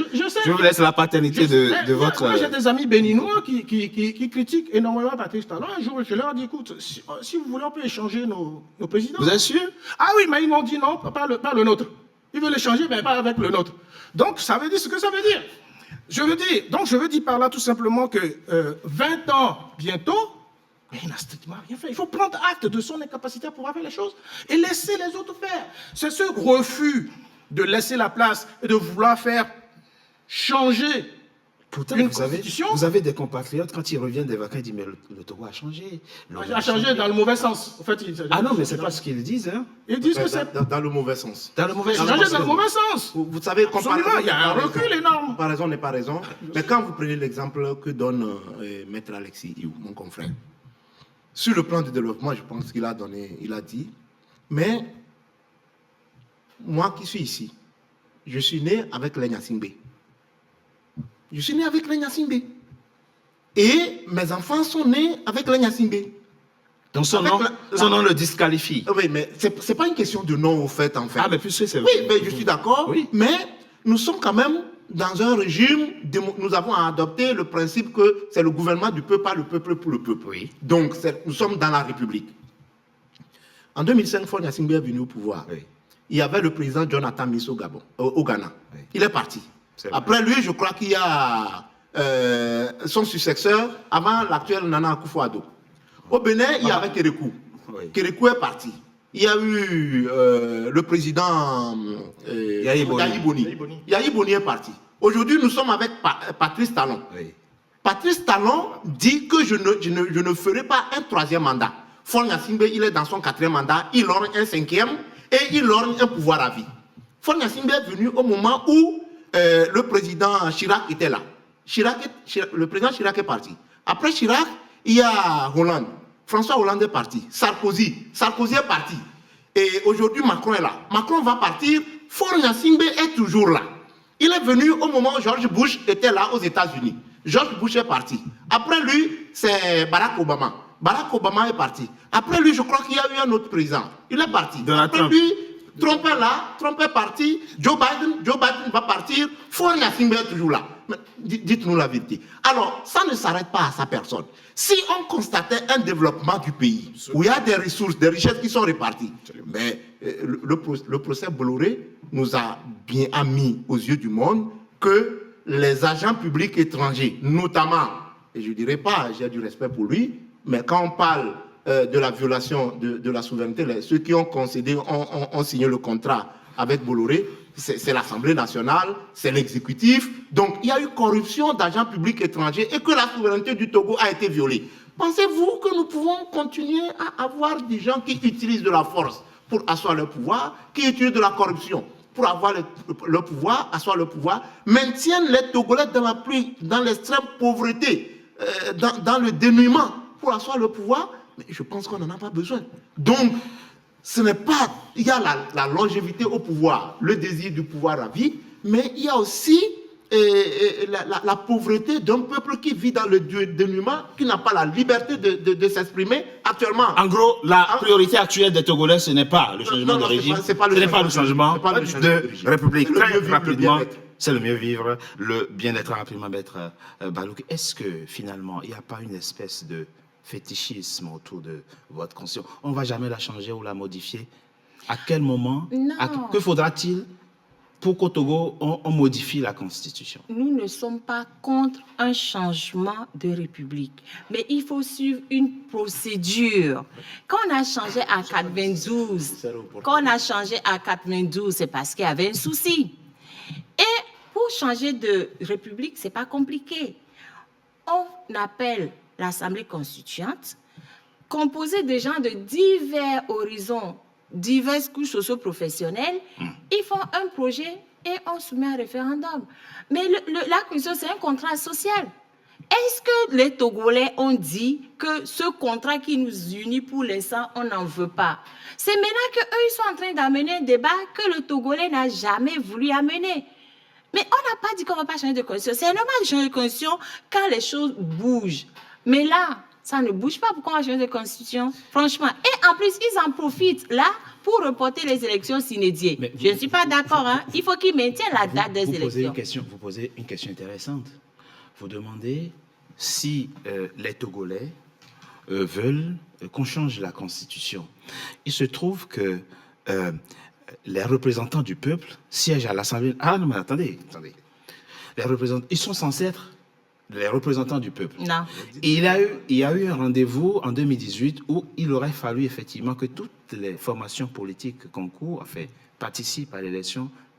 Je vous laisse la paternité de votre... Moi, j'ai des amis béninois qui critiquent énormément Patrick Talon. Un jour, je leur ai dit, écoute, si vous voulez, on peut échanger nos présidents. Vous êtes sûr? Ah oui, mais ils m'ont dit non, pas le nôtre. Ils veulent échanger, mais pas avec le nôtre. Donc, ça veut dire ce que ça veut dire. Je veux dire par là tout simplement que 20 ans bientôt, mais il n'a strictement rien fait. Il faut prendre acte de son incapacité à pouvoir faire les choses et laisser les autres faire. C'est ce refus de laisser la place et de vouloir faire changer Pourtant, une vous avez des compatriotes, quand ils reviennent des vacances, ils disent mais le Togo a changé. Il a changé dans le mauvais sens. En fait, ah non, mais c'est pas ce qu'ils disent. Hein. Ils disent que c'est... Dans le mauvais sens. Dans le mauvais sens. Changé dans le mauvais sens. Vous savez, Absolument, il y a un recul énorme. Comparaison n'est pas raison. Mais quand vous prenez l'exemple que donne Maître Alexis Iou, mon confrère, sur le plan du développement, je pense qu'il a dit, mais moi qui suis ici, je suis né avec les Nyasingbe. Je suis né avec les Nyasingbe. Et mes enfants sont nés avec les Nyasingbe. Donc son nom le disqualifie. Oui, mais ce n'est pas une question de nom au fait, en fait. Ah, mais puisque c'est oui, mais je suis d'accord, oui. Mais nous sommes quand même dans un régime, nous avons adopté le principe que c'est le gouvernement du peuple, pas le peuple pour le peuple. Oui. Donc, nous sommes dans la République. En 2005, Faure Gnassingbé est venu au pouvoir. Oui. Il y avait le président Jonathan Miss au Ghana. Oui. Il est parti. Après lui, je crois qu'il y a son successeur, avant l'actuel Nana Akufo-Addo. Au Bénin, il y avait Kérékou. Oui. Kérékou est parti. Il y a eu le président Yahi Boni. Yahi Boni est parti. Aujourd'hui, nous sommes avec Patrice Talon. Oui. Patrice Talon dit que je ne ferai pas un 3e mandat. Faure Gnassingbé, il est dans son 4e mandat, il lorgne un 5e et il lorgne un pouvoir à vie. Faure Gnassingbé est venu au moment où le président Chirac était là. Le président Chirac est parti. Après Chirac, il y a Hollande. François Hollande est parti. Sarkozy est parti. Et aujourd'hui, Macron est là. Macron va partir. Faure Gnassingbé est toujours là. Il est venu au moment où George Bush était là aux États-Unis. George Bush est parti. Après lui, c'est Barack Obama. Barack Obama est parti. Après lui, je crois qu'il y a eu un autre président. Il est parti. Après lui, Trump est là. Trump est parti. Joe Biden va partir. Faure Gnassingbé est toujours là. Dites-nous la vérité. Alors, ça ne s'arrête pas à sa personne. Si on constatait un développement du pays, où il y a des ressources, des richesses qui sont réparties, mais le procès Bolloré nous a bien mis aux yeux du monde que les agents publics étrangers, notamment, et je ne dirais pas, j'ai du respect pour lui, mais quand on parle de la violation de la souveraineté, ceux qui ont concédé, ont signé le contrat avec Bolloré, c'est l'Assemblée nationale, c'est l'exécutif. Donc, il y a eu corruption d'agents publics étrangers et que la souveraineté du Togo a été violée. Pensez-vous que nous pouvons continuer à avoir des gens qui utilisent de la force pour asseoir leur pouvoir, qui utilisent de la corruption pour avoir le pouvoir, asseoir le pouvoir, maintiennent les Togolais dans l'extrême pauvreté, dans le dénuement pour asseoir le pouvoir? Mais je pense qu'on n'en a pas besoin. Donc, ce n'est pas... Il y a la longévité au pouvoir, le désir du pouvoir à vie, mais il y a aussi la pauvreté d'un peuple qui vit dans le dénuement, qui n'a pas la liberté de s'exprimer actuellement. En gros, la priorité actuelle des Togolais, ce n'est pas le changement de régime, ce n'est pas le changement de République. Très rapidement, c'est le mieux vivre, le bien-être rapidement, Maître Balouk. Est-ce que finalement, il n'y a pas une espèce de fétichisme autour de votre conscience? On ne va jamais la changer ou la modifier. À quel moment? Que faudra-t-il pour qu'au Togo, on modifie la Constitution? Nous ne sommes pas contre un changement de république, mais il faut suivre une procédure. Quand on a changé à 92, c'est parce qu'il y avait un souci. Et pour changer de république, ce n'est pas compliqué. On appelle l'Assemblée constituante, composée de gens de divers horizons, diverses couches socio-professionnelles. Ils font un projet et on soumet un référendum. Mais la Constitution, c'est un contrat social. Est-ce que les Togolais ont dit que ce contrat qui nous unit pour l'instant, on n'en veut pas? C'est maintenant qu'eux, ils sont en train d'amener un débat que le Togolais n'a jamais voulu amener. Mais on n'a pas dit qu'on ne va pas changer de constitution. C'est normal de changer de constitution quand les choses bougent. Mais là, ça ne bouge pas. Pourquoi on va changer de constitution? Franchement. Et en plus, ils en profitent là pour reporter les élections s'inédiées. Je ne suis pas d'accord. Hein. Il faut qu'ils maintiennent la date des élections. Vous posez une question intéressante. Vous demandez si les Togolais veulent qu'on change la constitution. Il se trouve que les représentants du peuple siègent à l'Assemblée. Ah non, mais attendez. Les représentants, ils sont censés être les représentants du peuple. Non. Et il y a eu un rendez-vous en 2018 où il aurait fallu effectivement que toutes les formations politiques concourent, participent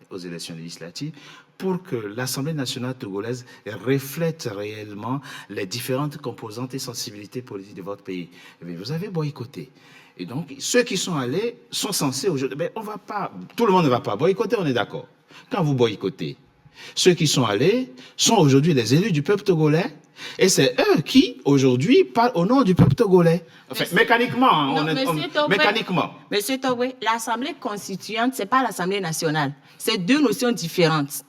aux élections législatives, pour que l'Assemblée nationale togolaise reflète réellement les différentes composantes et sensibilités politiques de votre pays. Mais vous avez boycotté. Et donc, ceux qui sont allés sont censés aujourd'hui... Mais on va pas... Tout le monde ne va pas boycotter, on est d'accord. Quand vous boycottez, ceux qui sont allés sont aujourd'hui les élus du peuple togolais, et c'est eux qui, aujourd'hui, parlent au nom du peuple togolais. Enfin, mécaniquement, mécaniquement. Monsieur Togwe, l'Assemblée constituante, ce n'est pas l'Assemblée nationale. C'est deux notions différentes.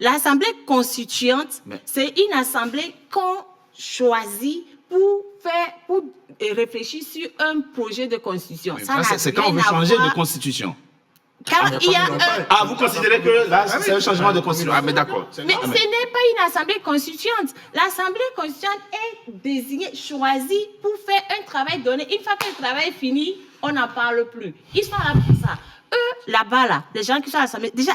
L'Assemblée constituante, c'est une assemblée qu'on choisit pour réfléchir sur un projet de constitution. C'est quand on veut changer de constitution. Vous considérez que là, c'est un changement de constitution. Ah, mais d'accord. Mais ce n'est pas une assemblée constituante. L'assemblée constituante est désignée, choisie pour faire un travail donné. Une fois que le travail est fini, on n'en parle plus. Ils sont là pour ça. Eux, là-bas, là, les gens qui sont à l'assemblée, déjà,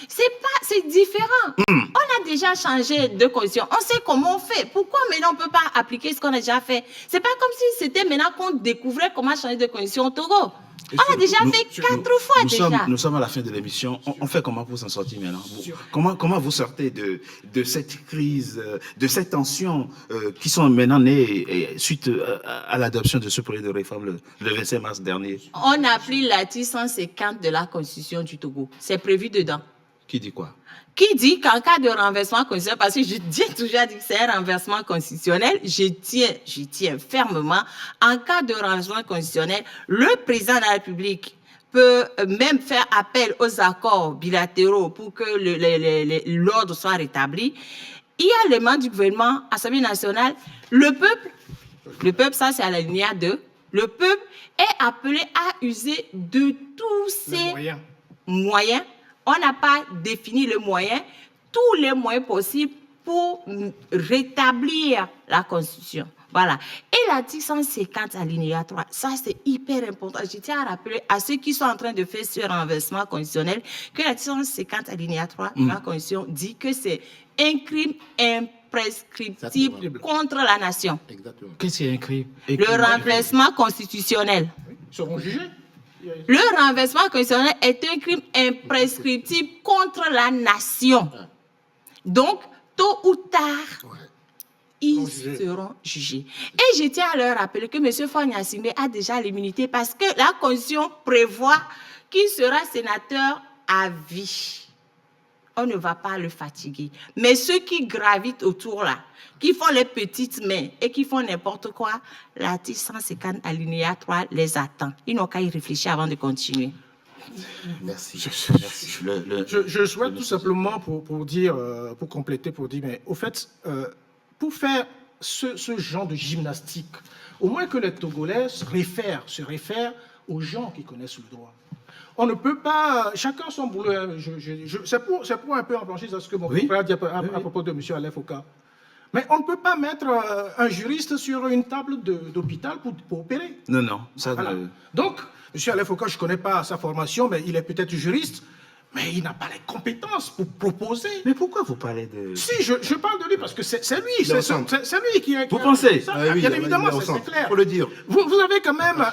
c'est différent. On a déjà changé de constitution. On sait comment on fait. Pourquoi maintenant on ne peut pas appliquer ce qu'on a déjà fait? C'est pas comme si c'était maintenant qu'on découvrait comment changer de constitution au Togo. On a déjà fait 4 fois déjà. Nous sommes à la fin de l'émission. On fait comment pour s'en sortir maintenant? Comment vous sortez de cette crise, de cette tension qui sont maintenant nées suite à l'adoption de ce projet de réforme le 25 mars dernier? On applique l'article 150 de la Constitution du Togo. C'est prévu dedans. Qui dit quoi? Qui dit qu'en cas de renversement constitutionnel, parce que j'ai toujours dit que c'est un renversement constitutionnel, je tiens fermement, en cas de renversement constitutionnel, le président de la République peut même faire appel aux accords bilatéraux pour que l'ordre soit rétabli. Il y a les membres du gouvernement, Assemblée nationale, le peuple, ça c'est à l'alinéa 2, le peuple est appelé à user de tous ces moyens. On n'a pas défini le moyen, tous les moyens possibles pour rétablir la Constitution. Voilà. Et l'article 150 alinéa 3, ça c'est hyper important. Je tiens à rappeler à ceux qui sont en train de faire ce renversement constitutionnel que l'article 150 alinéa 3 de la Constitution dit que c'est un crime imprescriptible contre la nation. Exactement. Qu'est-ce qui est un crime? Le renversement constitutionnel. Ils seront jugés. Le renversement constitutionnel est un crime imprescriptible contre la nation. Donc, tôt ou tard, ils seront jugés. Et je tiens à leur rappeler que M. Fagne-Assimbe a déjà l'immunité parce que la Constitution prévoit qu'il sera sénateur à vie. On ne va pas le fatiguer. Mais ceux qui gravitent autour là, qui font les petites mains et qui font n'importe quoi, l'article 150 alinéa 3 les attend. Ils n'ont qu'à y réfléchir avant de continuer. Merci. Je souhaite tout simplement pour dire, pour compléter, pour dire, mais au fait, pour faire ce genre de gymnastique, au moins que les Togolais se réfèrent aux gens qui connaissent le droit. On ne peut pas, chacun son boulot. C'est pour un peu enclencher ce que mon frère a dit à propos de M. Alain Foucault. Mais on ne peut pas mettre un juriste sur une table d'hôpital pour opérer. Non. Voilà. Donc, M. Alain Foucault, je ne connais pas sa formation, mais il est peut-être juriste, mais il n'a pas les compétences pour proposer. Mais pourquoi vous parlez de... Si, je parle de lui parce que c'est lui, c'est lui qui est... Vous pensez? Bien évidemment, c'est clair. Il faut le dire. Vous avez quand même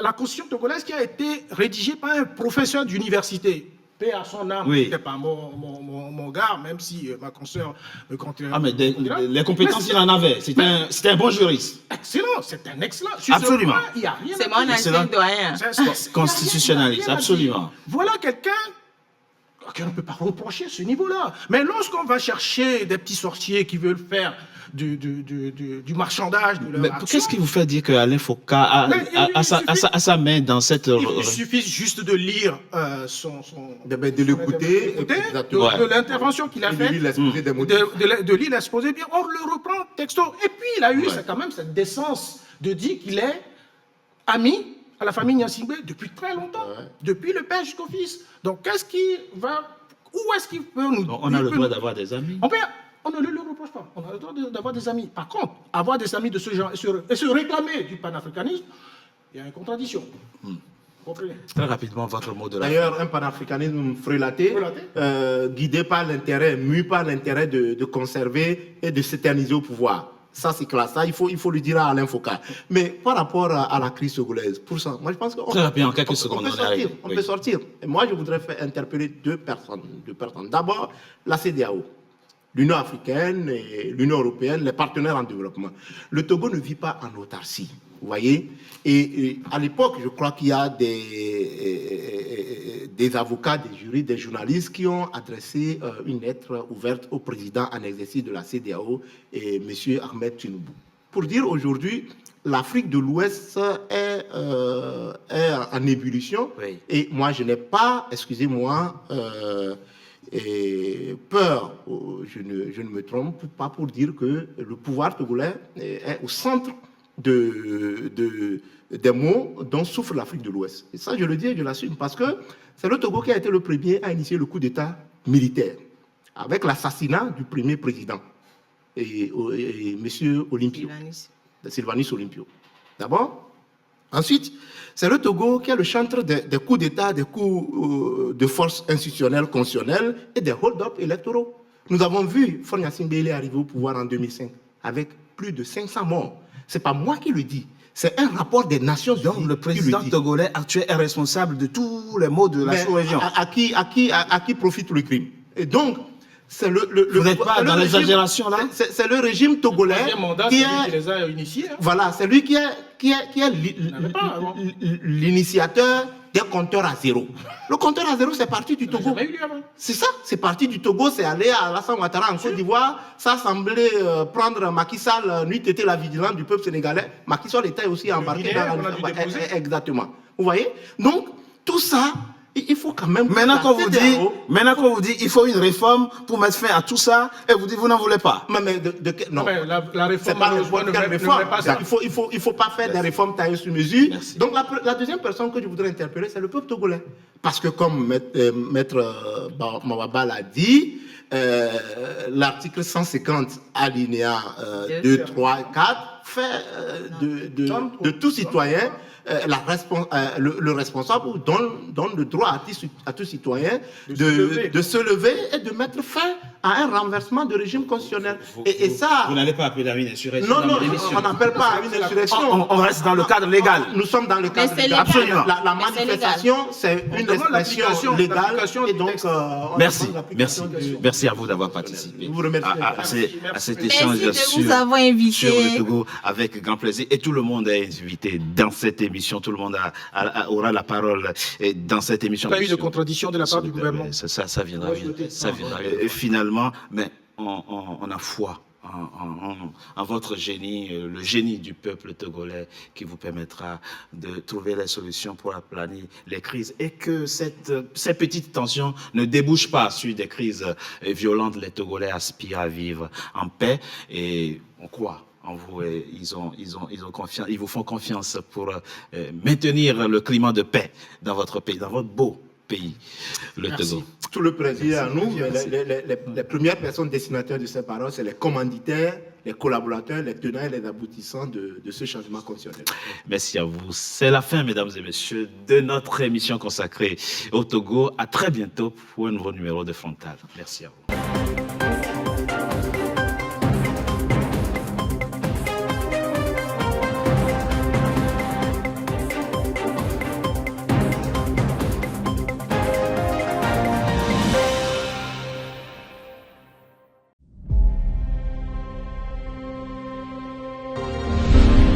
la Constitution togolaise qui a été rédigée par un professeur d'université. Paix à son âme, oui. C'était pas mon gars, même si ma consoeur me comptait... Ah, mais les compétences, il en avait. C'était un bon juriste. Excellent, c'est un excellent. Absolument. Il n'y a rien. C'est mon ancien doyen. Constitutionnaliste, absolument. Voilà quelqu'un qu'on ne peut pas reprocher ce niveau-là. Mais lorsqu'on va chercher des petits sorciers qui veulent faire du marchandage de leur action, qu'est-ce qui vous fait dire que Alain Foucault a sa main dans cette... Il suffit juste de lire de l'écouter, de l'intervention qu'il a faite, de lire l'exposé, bien, on le reprend texto. Et puis il a eu quand même cette décence de dire qu'il est ami à la famille Gnassingbé depuis très longtemps, depuis le père jusqu'au fils. Donc qu'est-ce qui va... Où est-ce qu'il peut nous... On a le droit d'avoir des amis. On ne le reproche pas. On a le droit d'avoir des amis. Par contre, avoir des amis de ce genre et se réclamer du panafricanisme, il y a une contradiction. Comprenez? Très rapidement, votre mot de la fin. D'ailleurs, un panafricanisme frelaté, guidé par l'intérêt, mû par l'intérêt de conserver et de s'éterniser au pouvoir. Ça, c'est classe. Ça, il faut le dire à Alain Foucault. Mais par rapport à la crise togolaise, pour ça, moi, je pense qu'on peut sortir. Et moi, je voudrais interpeller deux personnes. D'abord, la CEDEAO, l'Union africaine et l'Union européenne, les partenaires en développement. Le Togo ne vit pas en autarcie, vous voyez. Et à l'époque, je crois qu'il y a des avocats, des juristes, des journalistes qui ont adressé une lettre ouverte au président en exercice de la CEDEAO, et M. Ahmed Tinubu, pour dire aujourd'hui, l'Afrique de l'Ouest est en ébullition. Oui. Et moi, je n'ai pas, excusez-moi, peur, je ne me trompe pas pour dire que le pouvoir togolais est au centre des maux dont souffre l'Afrique de l'Ouest. Et ça, je le dis et je l'assume, parce que c'est le Togo qui a été le premier à initier le coup d'État militaire, avec l'assassinat du premier président, et M. Olympio, Sylvanus Olympio. D'abord. Ensuite, c'est le Togo qui est le chantre des coups d'État, des coups de force institutionnelle, constitutionnelle et des hold-up électoraux. Nous avons vu Faure Gnassingbé arriver au pouvoir en 2005 avec plus de 500 morts. Ce n'est pas moi qui le dis. C'est un rapport des Nations Unies. Donc le président togolais actuel est responsable de tous les maux de la sous-région. À qui profite le crime? Et donc, c'est vous n'êtes pas dans l'exagération là? C'est le régime togolais qui les a initiés. Hein. Voilà, c'est lui qui est l'initiateur des compteurs à zéro. Le compteur à zéro, c'est parti du Togo. C'est ça, c'est parti du Togo, c'est allé à Alassane Ouattara en Côte d'Ivoire. Ça semblait prendre Macky Sall, nuit était la vigilance du peuple sénégalais. Macky Sall était aussi embarqué dans la... Exactement. Vous voyez? Donc, tout ça, il faut quand même... Maintenant qu'on vous dit il faut une réforme pour mettre fin à tout ça, et vous dites vous n'en voulez pas. Non. Mais la réforme, c'est pas réforme. Il faut pas faire des réformes taillées sur mesure. Merci. Donc la deuxième personne que je voudrais interpeller, c'est le peuple togolais. Parce que comme Maître Mawaba l'a dit, l'article 150 alinéa 2, 3 et 4 fait de tout citoyen le responsable donne le droit à tout citoyen de se lever et de mettre fin à un renversement de régime constitutionnel. Et ça... Vous n'allez pas appeler à une insurrection. Non, on n'appelle pas à une insurrection. On reste dans le cadre légal. Nous sommes dans le cadre légal. Absolument. La manifestation, c'est une expression légale. Et donc, merci à vous d'avoir participé vous remercie à cet échange sur le Togo avec grand plaisir. Et tout le monde est invité dans cette émission. Tout le monde aura la parole dans cette émission. Il n'y a pas eu de contradiction de la part du gouvernement. Ça viendra. Et finalement, mais on a foi en votre génie, le génie du peuple togolais qui vous permettra de trouver les solutions pour aplanir les crises et que ces petites tensions ne débouchent pas sur des crises violentes. Les Togolais aspirent à vivre en paix et on croit en vous et ils ont confiance, ils vous font confiance pour maintenir le climat de paix dans votre pays, dans votre beau pays, le Togo. Tout le plaisir à nous. Les premières personnes destinataires de ces paroles, c'est les commanditaires, les collaborateurs, les tenants et les aboutissants de ce changement constitutionnel. Merci à vous. C'est la fin, mesdames et messieurs, de notre émission consacrée au Togo. À très bientôt pour un nouveau numéro de Frontal. Merci à vous.